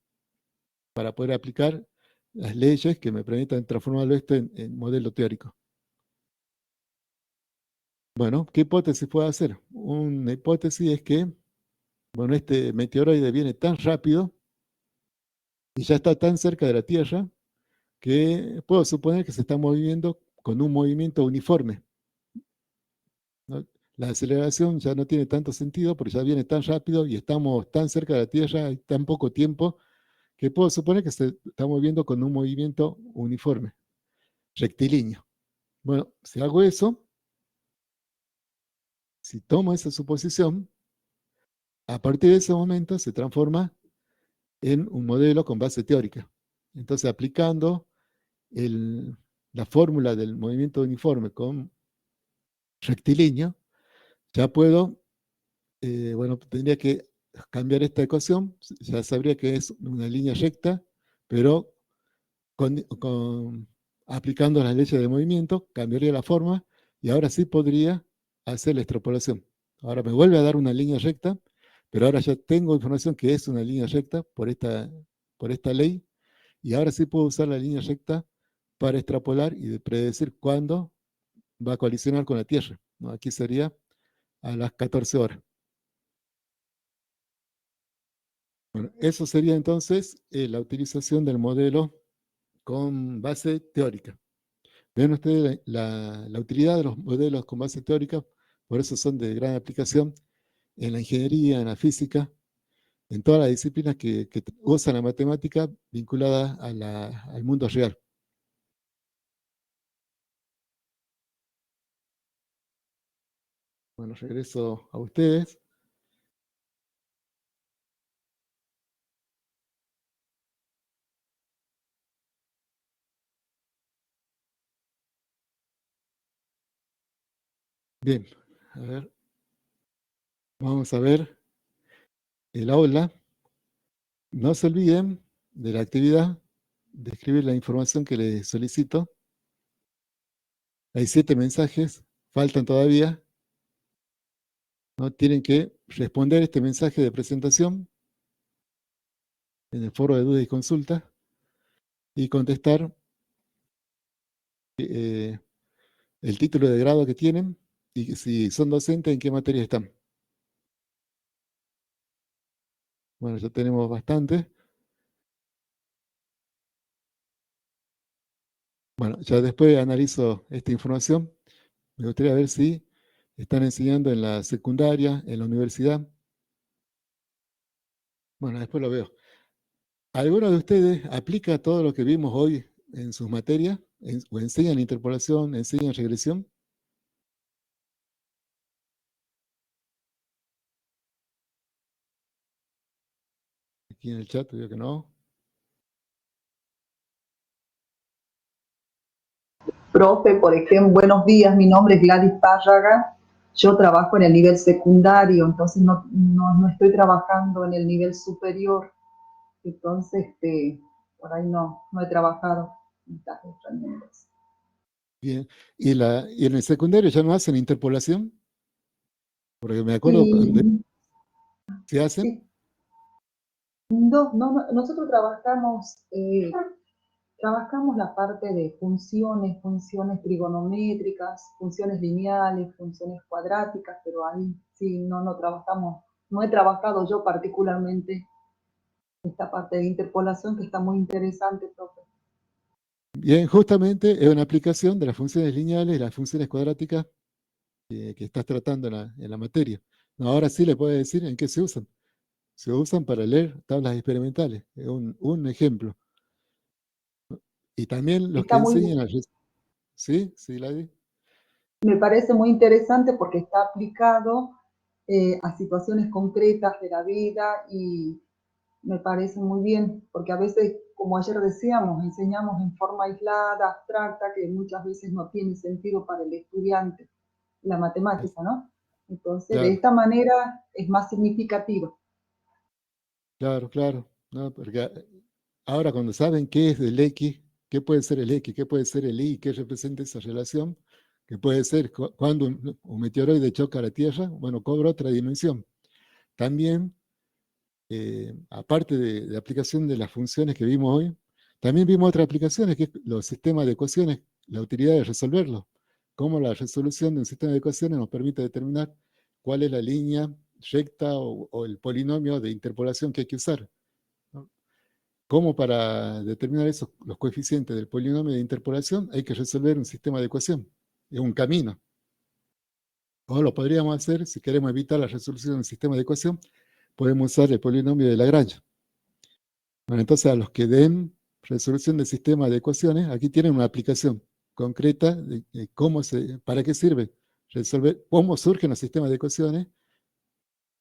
para poder aplicar las leyes que me permitan transformarlo esto en modelo teórico. Bueno, ¿qué hipótesis puedo hacer? Una hipótesis es que, bueno, este meteoroide viene tan rápido y ya está tan cerca de la Tierra que puedo suponer que se está moviendo con un movimiento uniforme, ¿no? La aceleración ya no tiene tanto sentido porque ya viene tan rápido y estamos tan cerca de la Tierra y tan poco tiempo que puedo suponer que se está moviendo con un movimiento uniforme, rectilíneo. Bueno, si hago eso, si tomo esa suposición, a partir de ese momento se transforma en un modelo con base teórica. Entonces, aplicando la fórmula del movimiento uniforme con rectilíneo, ya puedo, bueno, tendría que cambiar esta ecuación, ya sabría que es una línea recta, pero aplicando las leyes de movimiento, cambiaría la forma y ahora sí podría hacer la extrapolación. Ahora me vuelve a dar una línea recta, pero ahora ya tengo información que es una línea recta por esta ley, y ahora sí puedo usar la línea recta para extrapolar y predecir cuándo va a colisionar con la Tierra, ¿no? Aquí sería a las 14 horas. Bueno, eso sería entonces la utilización del modelo con base teórica. Ven ustedes la utilidad de los modelos con base teórica, por eso son de gran aplicación en la ingeniería, en la física, en todas las disciplinas que usan la matemática vinculada al mundo real. Bueno, regreso a ustedes. Bien, a ver, vamos a ver el aula. No se olviden de la actividad, de escribir la información que les solicito. Hay 7 mensajes, faltan todavía. ¿No? Tienen que responder este mensaje de presentación en el foro de dudas y consultas y contestar el título de grado que tienen y si son docentes, en qué materia están. Bueno, ya tenemos bastante. Bueno, ya después analizo esta información. Me gustaría ver si están enseñando en la secundaria, en la universidad. Bueno, después lo veo. ¿Alguno de ustedes aplica todo lo que vimos hoy en sus materias? ¿O enseñan interpolación, enseñan regresión? Aquí en el chat veo que no.
Profe, por ejemplo, buenos días, mi nombre es Gladys Párraga, yo trabajo en el nivel secundario, entonces no estoy trabajando en el nivel superior, entonces por ahí no he trabajado en estas herramientas.
Bien. ¿Y en el secundario ya no hacen interpolación? Porque me acuerdo cuando
Sí,
se hacen.
sí. No, nosotros trabajamos la parte de funciones trigonométricas, funciones lineales, funciones cuadráticas, pero ahí sí no trabajamos, no he trabajado yo particularmente esta parte de interpolación que está muy interesante, profe.
Bien, justamente es una aplicación de las funciones lineales y las funciones cuadráticas que estás tratando en la materia. No, ahora sí le puedo decir en qué se usan. Se usan para leer tablas experimentales. Es un ejemplo. Y también los que
Está muy,
enseñan. ¿Sí? ¿Sí, Ladi?
me parece muy interesante porque está aplicado a situaciones concretas de la vida y me parece muy bien, porque a veces, como ayer decíamos, enseñamos en forma aislada, abstracta, que muchas veces no tiene sentido para el estudiante, la matemática, ¿no? Entonces, de
Claro,
esta manera es más significativo.
claro, claro. No, porque ahora cuando saben qué es el X, qué puede ser el X, qué puede ser el Y, qué representa esa relación, que puede ser cuando un meteoroide choca a la Tierra, bueno, cobra otra dimensión. También, aparte de aplicación de las funciones que vimos hoy, también vimos otras aplicaciones, que es los sistemas de ecuaciones, la utilidad de resolverlos, cómo la resolución de un sistema de ecuaciones nos permite determinar cuál es la línea recta o el polinomio de interpolación que hay que usar, ¿no? Cómo para determinar los coeficientes del polinomio de interpolación hay que resolver un sistema de ecuación, es un camino. O lo podríamos hacer, si queremos evitar la resolución de un sistema de ecuación, podemos usar el polinomio de Lagrange. Bueno, entonces a los que den resolución de sistemas de ecuaciones, aquí tienen una aplicación concreta de para qué sirve resolver, cómo surgen los sistemas de ecuaciones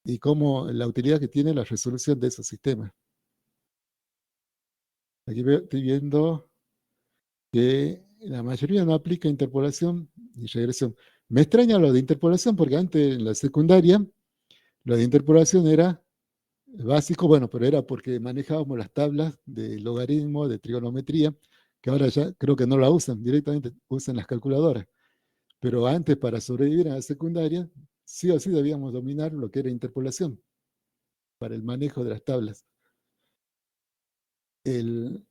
y cómo la utilidad que tiene la resolución de esos sistemas. Aquí estoy viendo que la mayoría no aplica interpolación y regresión. Me extraña lo de interpolación porque antes en la secundaria lo de interpolación era básico, bueno, pero era porque manejábamos las tablas de logaritmo, de trigonometría, que ahora ya creo que no la usan, directamente usan las calculadoras. Pero antes, para sobrevivir en la secundaria, sí o sí debíamos dominar lo que era interpolación para el manejo de las tablas. Y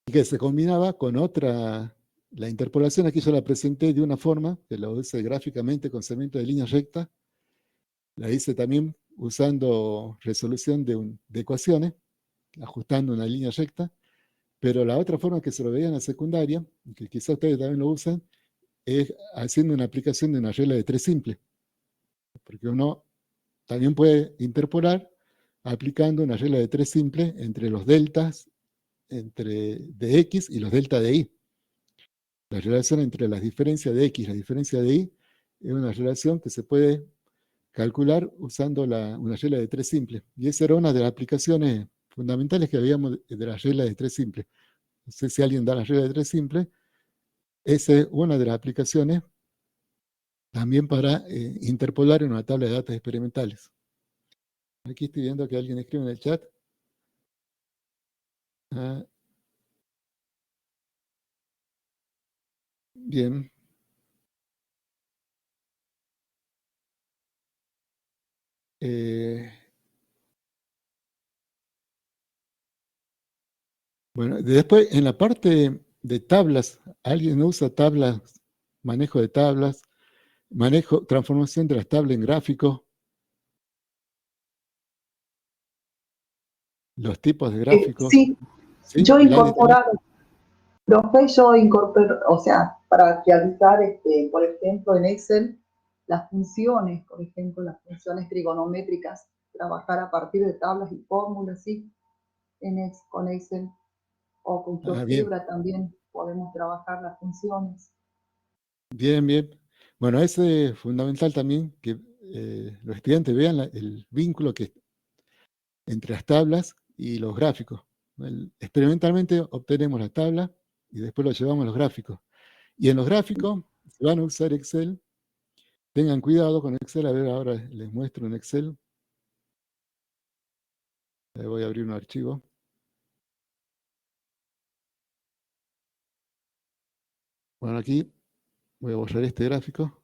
que se combinaba con otra, la interpolación aquí yo la presenté de una forma, que lo hice gráficamente con segmento de línea recta, la hice también usando resolución de ecuaciones, ajustando una línea recta, pero la otra forma que se lo veía en la secundaria, que quizás ustedes también lo usan, es haciendo una aplicación de una regla de tres simple, porque uno también puede interpolar aplicando una regla de tres simple entre los deltas de x y los deltas de y. La relación entre las diferencias de x y la diferencia de y es una relación que se puede calcular usando una regla de tres simple. Y esa era una de las aplicaciones fundamentales que habíamos de la regla de tres simple. No sé si alguien da la regla de tres simple. Esa es una de las aplicaciones también para interpolar en una tabla de datos experimentales. Aquí estoy viendo que alguien escribe en el chat. Ah, bien. Eh, bueno, después en la parte de tablas, ¿alguien usa tablas, manejo de tablas, manejo, transformación de las tablas en gráficos, los tipos de gráficos?
Sí,
¿Sí?
yo he
Gladys también.
incorporado, profe, yo incorporo, o sea, para realizar, por ejemplo, en Excel, las funciones, por ejemplo, las funciones trigonométricas, trabajar a partir de tablas y fórmulas, sí, con Excel, o con
Ah, bien,
GeoGebra también podemos trabajar las funciones.
bien, bien. Bueno, ese es fundamental también que los estudiantes vean el vínculo que entre las tablas y los gráficos. Experimentalmente obtenemos la tabla y después lo llevamos a los gráficos. Y en los gráficos, si van a usar Excel, tengan cuidado con Excel. A ver, ahora les muestro en Excel. Voy a abrir un archivo. Bueno, aquí voy a borrar este gráfico.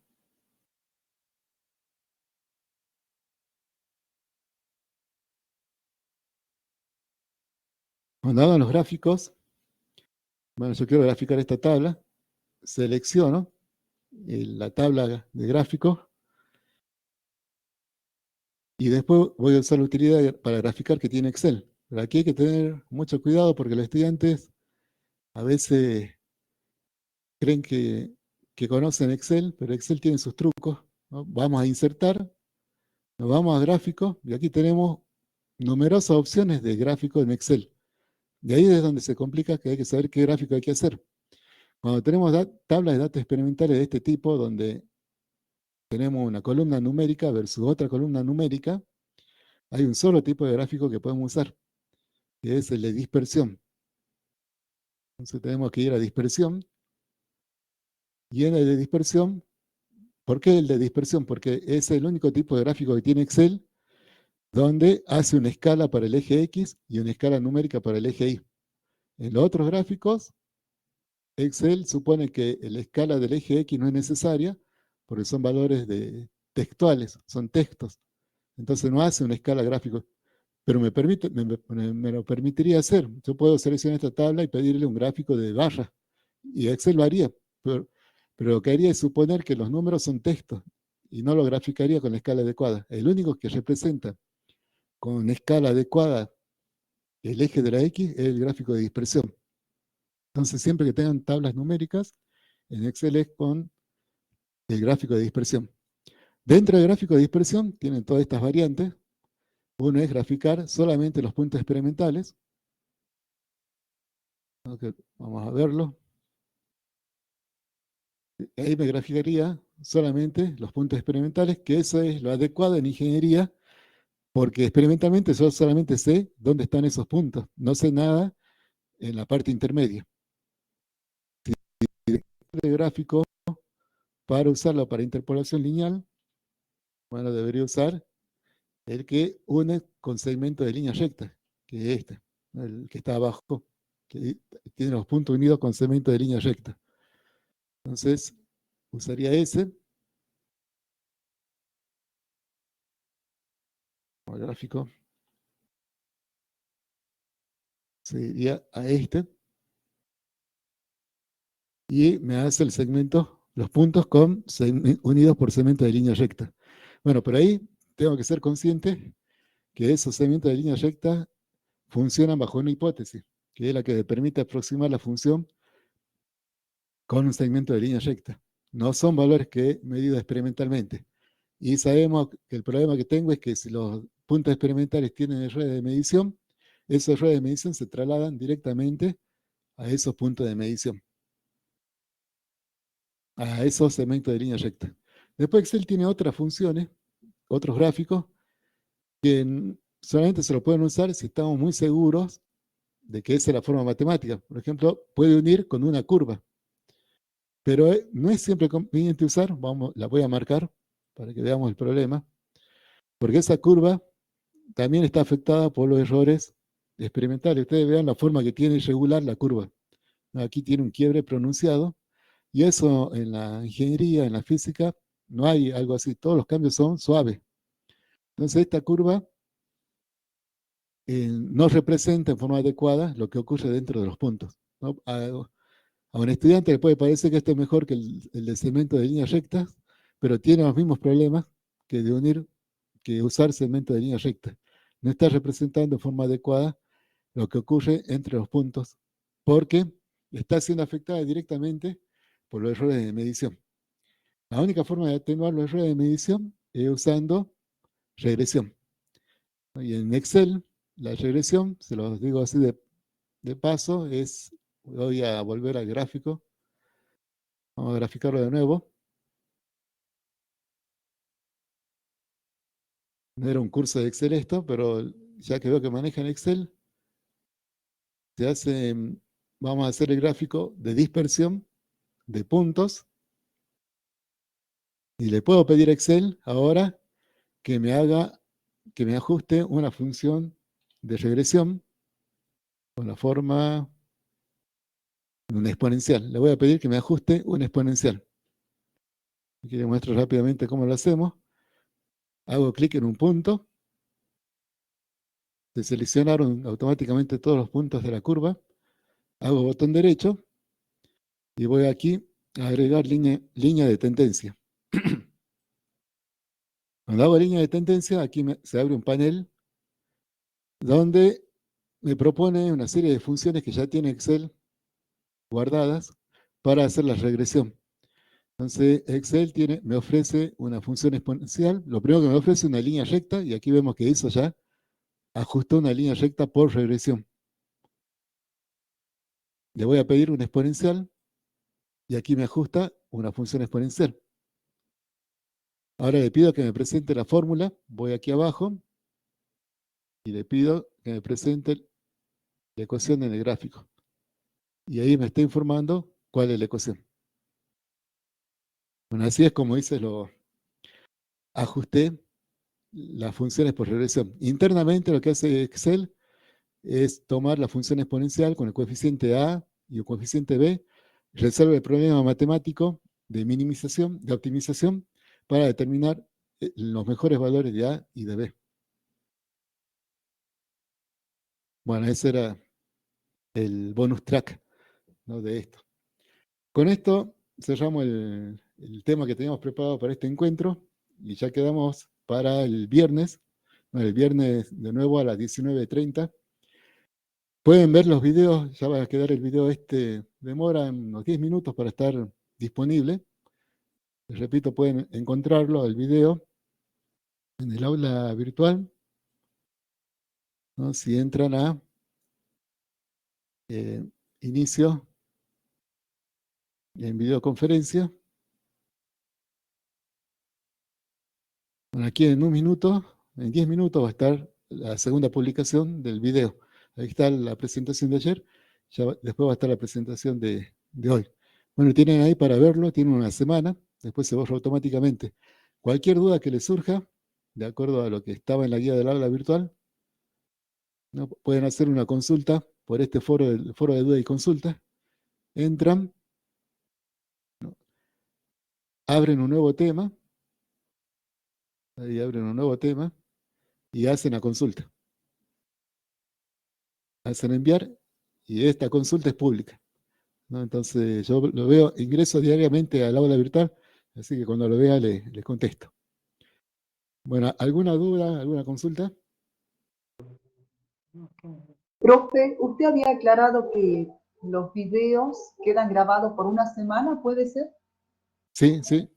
Cuando hagan los gráficos, bueno, yo quiero graficar esta tabla, selecciono la tabla de gráficos y después voy a usar la utilidad para graficar que tiene Excel. Pero aquí hay que tener mucho cuidado porque los estudiantes a veces creen que conocen Excel, pero Excel tiene sus trucos, ¿no? Vamos a insertar, nos vamos a gráficos y aquí tenemos numerosas opciones de gráficos en Excel. De ahí es donde se complica, que hay que saber qué gráfico hay que hacer. Cuando tenemos tablas de datos experimentales de este tipo, donde tenemos una columna numérica versus otra columna numérica, hay un solo tipo de gráfico que podemos usar, que es el de dispersión. Entonces tenemos que ir a dispersión, y en el de dispersión, ¿por qué el de dispersión? Porque es el único tipo de gráfico que tiene Excel donde hace una escala para el eje X y una escala numérica para el eje Y. En los otros gráficos, Excel supone que la escala del eje X no es necesaria porque son valores textuales, son textos. Entonces no hace una escala gráfica, pero me lo permitiría hacer. Yo puedo seleccionar esta tabla y pedirle un gráfico de barra y Excel lo haría, pero lo que haría es suponer que los números son textos y no lo graficaría con la escala adecuada. El único que representa con escala adecuada el eje de la X es el gráfico de dispersión. Entonces, siempre que tengan tablas numéricas, en Excel es con el gráfico de dispersión. Dentro del gráfico de dispersión tienen todas estas variantes. Uno es graficar solamente los puntos experimentales. Okay, vamos a verlo. Ahí me graficaría solamente los puntos experimentales, que eso es lo adecuado en ingeniería, porque experimentalmente yo solamente sé dónde están esos puntos. No sé nada en la parte intermedia. El gráfico para usarlo para interpolación lineal, bueno, debería usar el que une con segmento de línea recta, que es este, el que está abajo. que tiene los puntos unidos con segmento de línea recta. Entonces, usaría ese. El gráfico seguiría a este. Y me hace el segmento, los puntos unidos por segmento de línea recta. Bueno, pero ahí tengo que ser consciente que esos segmentos de línea recta funcionan bajo una hipótesis, que es la que permite aproximar la función con un segmento de línea recta. No son valores que he medido experimentalmente. Y sabemos que el problema que tengo es que si los puntos experimentales tienen errores de medición, esos errores de medición se trasladan directamente a esos puntos de medición, a esos segmentos de línea recta. Después Excel tiene otras funciones, otros gráficos, que solamente se lo pueden usar si estamos muy seguros de que esa es la forma matemática. Por ejemplo, puede unir con una curva. Pero no es siempre conveniente usar, la voy a marcar para que veamos el problema, porque esa curva también está afectada por los errores experimentales. Ustedes vean la forma que tiene irregular la curva. Aquí tiene un quiebre pronunciado, y eso en la ingeniería, en la física, no hay algo así. Todos los cambios son suaves. Entonces esta curva no representa en forma adecuada lo que ocurre dentro de los puntos, ¿no? A un estudiante le puede parecer que esto es mejor que el de segmento de líneas rectas, pero tiene los mismos problemas que de unir, que usar segmento de línea recta. No está representando de forma adecuada lo que ocurre entre los puntos, porque está siendo afectada directamente por los errores de medición. La única forma de atenuar los errores de medición es usando regresión. Y en Excel, la regresión, se los digo así de paso, voy a volver al gráfico. Vamos a graficarlo de nuevo. No era un curso de Excel esto, pero ya que veo que manejan Excel, vamos a hacer el gráfico de dispersión de puntos. Y le puedo pedir a Excel ahora que me ajuste una función de regresión con la forma de una exponencial. Le voy a pedir que me ajuste una exponencial. Aquí le muestro rápidamente cómo lo hacemos. Hago clic en un punto. Se seleccionaron automáticamente todos los puntos de la curva. Hago botón derecho y voy aquí a agregar línea de tendencia. Cuando hago línea de tendencia, aquí se abre un panel donde me propone una serie de funciones que ya tiene Excel guardadas para hacer la regresión. Entonces, Excel me ofrece una función exponencial. Lo primero que me ofrece es una línea recta, y aquí vemos que hizo ya, ajustó una línea recta por regresión. Le voy a pedir una exponencial, y aquí me ajusta una función exponencial. Ahora le pido que me presente la fórmula. Voy aquí abajo y le pido que me presente la ecuación en el gráfico. Y ahí me está informando cuál es la ecuación. Bueno, así es como ajusté las funciones por regresión. Internamente lo que hace Excel es tomar la función exponencial con el coeficiente A y el coeficiente B, resuelve el problema matemático de minimización, de optimización, para determinar los mejores valores de A y de B. Bueno, ese era el bonus track, ¿no?, de esto. Con esto cerramos el tema que teníamos preparado para este encuentro, y ya quedamos para el viernes de nuevo a las 19:30. Pueden ver los videos, ya va a quedar el video demora unos 10 minutos para estar disponible. Les repito, pueden encontrarlo, el video, en el aula virtual, ¿no? Si entran a inicio en videoconferencia. Bueno, aquí en 10 minutos va a estar la segunda publicación del video. Ahí está la presentación de ayer, después va a estar la presentación de hoy. Bueno, tienen ahí para verlo, tienen una semana, después se borra automáticamente. Cualquier duda que les surja, de acuerdo a lo que estaba en la guía del aula virtual, ¿no?, pueden hacer una consulta por este foro de duda y consulta, entran, abren un nuevo tema, ahí abren un nuevo tema y hacen la consulta. Hacen enviar y esta consulta es pública, ¿no? Entonces yo lo veo, ingreso diariamente al aula virtual, así que cuando lo vea les contesto. Bueno, ¿alguna duda, alguna consulta?
Profe, usted había aclarado que los videos quedan grabados por una semana, ¿puede ser?
Sí, sí,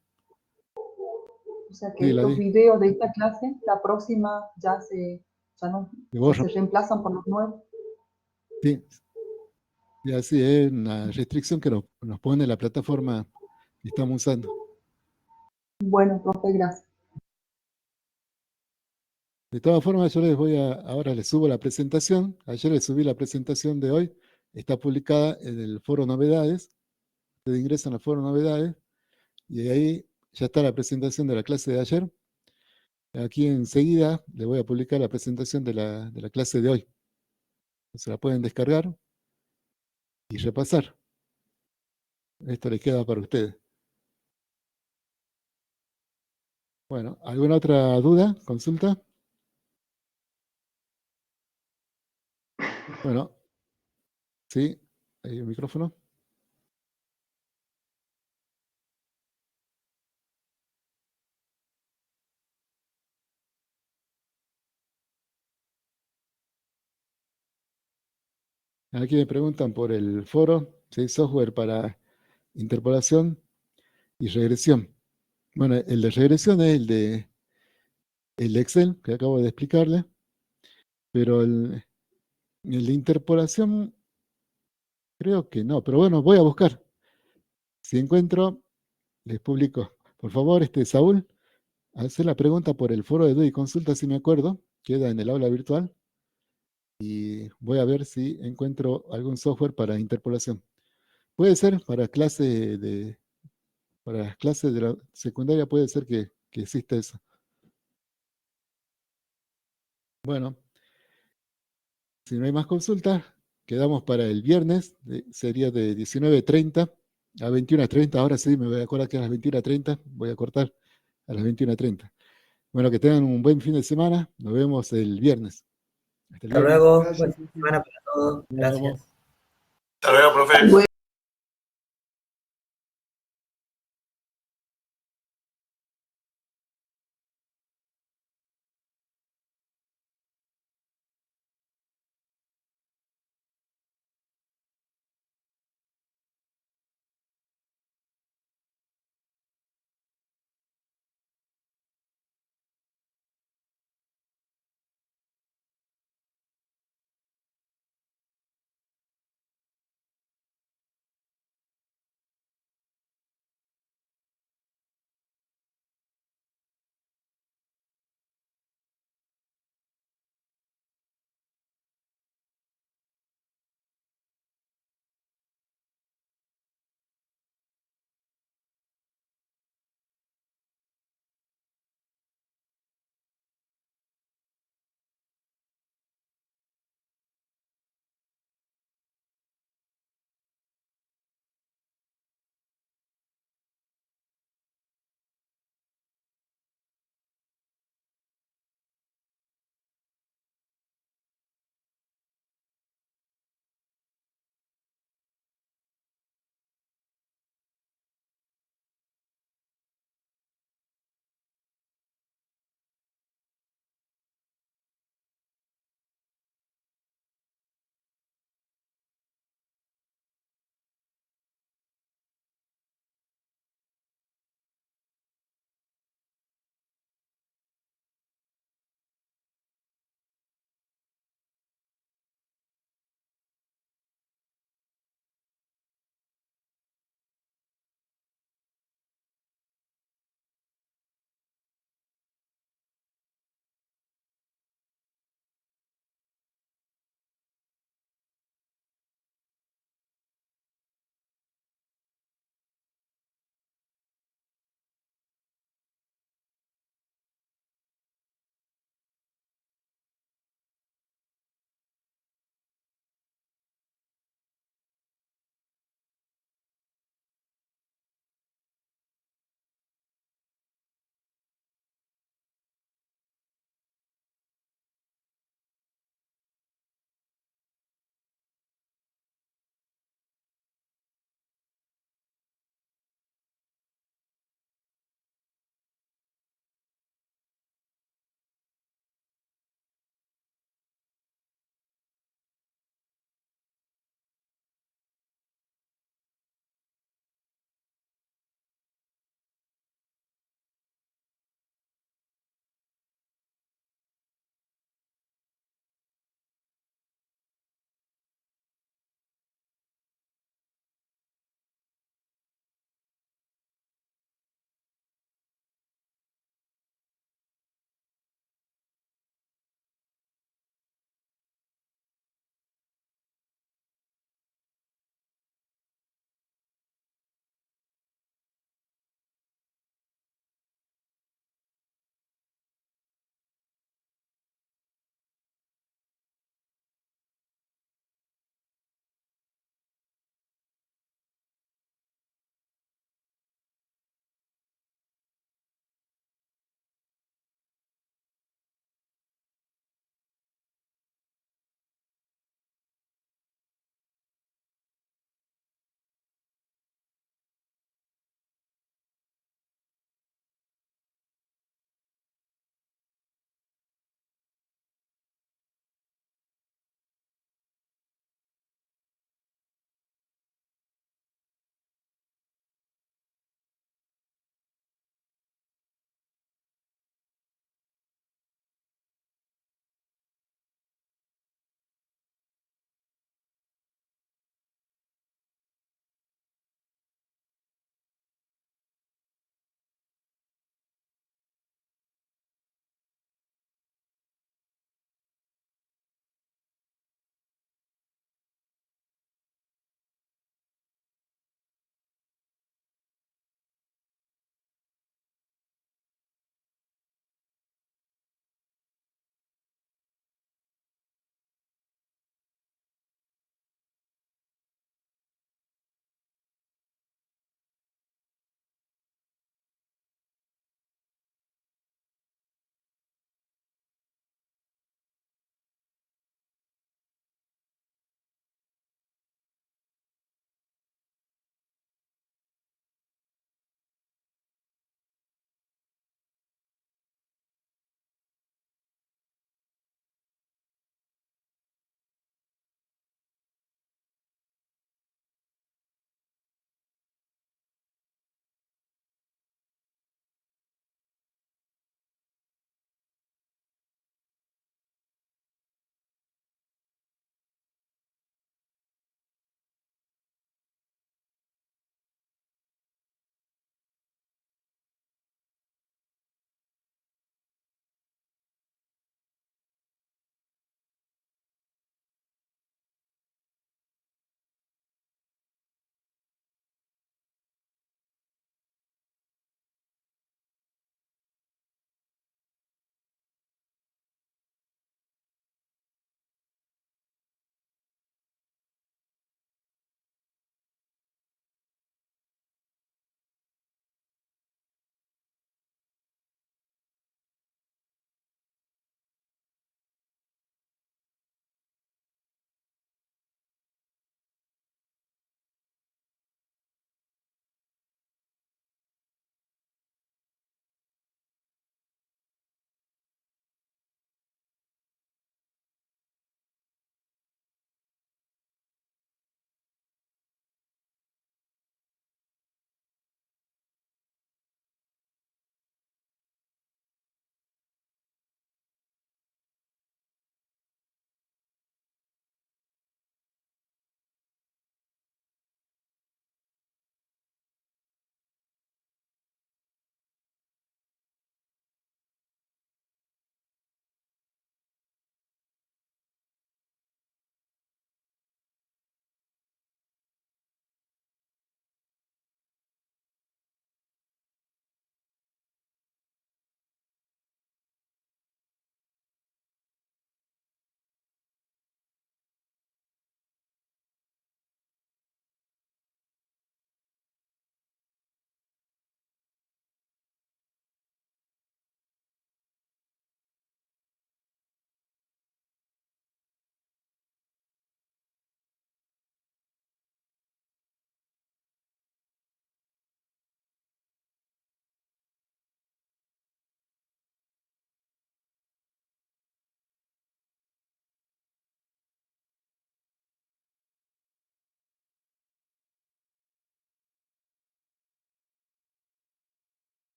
O sea que
sí, la
estos
di.
videos de esta clase, la próxima
Me
ya
borro.
se reemplazan por los nuevos.
Sí, y así es una restricción que nos pone la plataforma que estamos usando.
Bueno, profe, gracias.
De todas formas, yo ahora les subo la presentación. Ayer les subí la presentación de hoy. Está publicada en el foro novedades. Ustedes ingresan al foro novedades y ahí ya está la presentación de la clase de ayer. Aquí enseguida les voy a publicar la presentación de la clase de hoy. Se la pueden descargar y repasar. Esto les queda para ustedes. Bueno, ¿alguna otra duda, consulta? Bueno, sí, ahí el micrófono. Aquí me preguntan por el foro, si hay software para interpolación y regresión. Bueno, el de regresión es el de Excel, que acabo de explicarle, pero el de interpolación creo que no, pero bueno, voy a buscar. Si encuentro, les publico. Por favor, Saúl, hacer la pregunta por el foro de duda y consulta, si me acuerdo, queda en el aula virtual, y voy a ver si encuentro algún software para interpolación. Puede ser para las clases de la secundaria, puede ser que exista eso. Bueno, si no hay más consultas, quedamos para el viernes, sería de 19:30 a 21:30. Ahora sí, me voy a acordar que a las 21:30 voy a cortar a las 21:30. Bueno, que tengan un buen fin de semana. Nos vemos el viernes. Hasta el
Hasta
viernes.
luego.
Gracias.
Buena semana para todos.
Nos vemos.
Gracias.
Hasta luego, profe.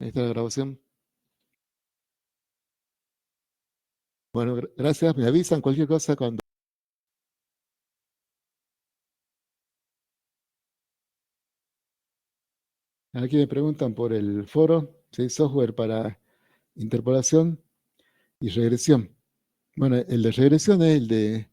Ahí está la grabación. Bueno, gracias. Me avisan cualquier cosa cuando... Aquí me preguntan por el foro, si hay software para interpolación y regresión. Bueno, el de regresión es el de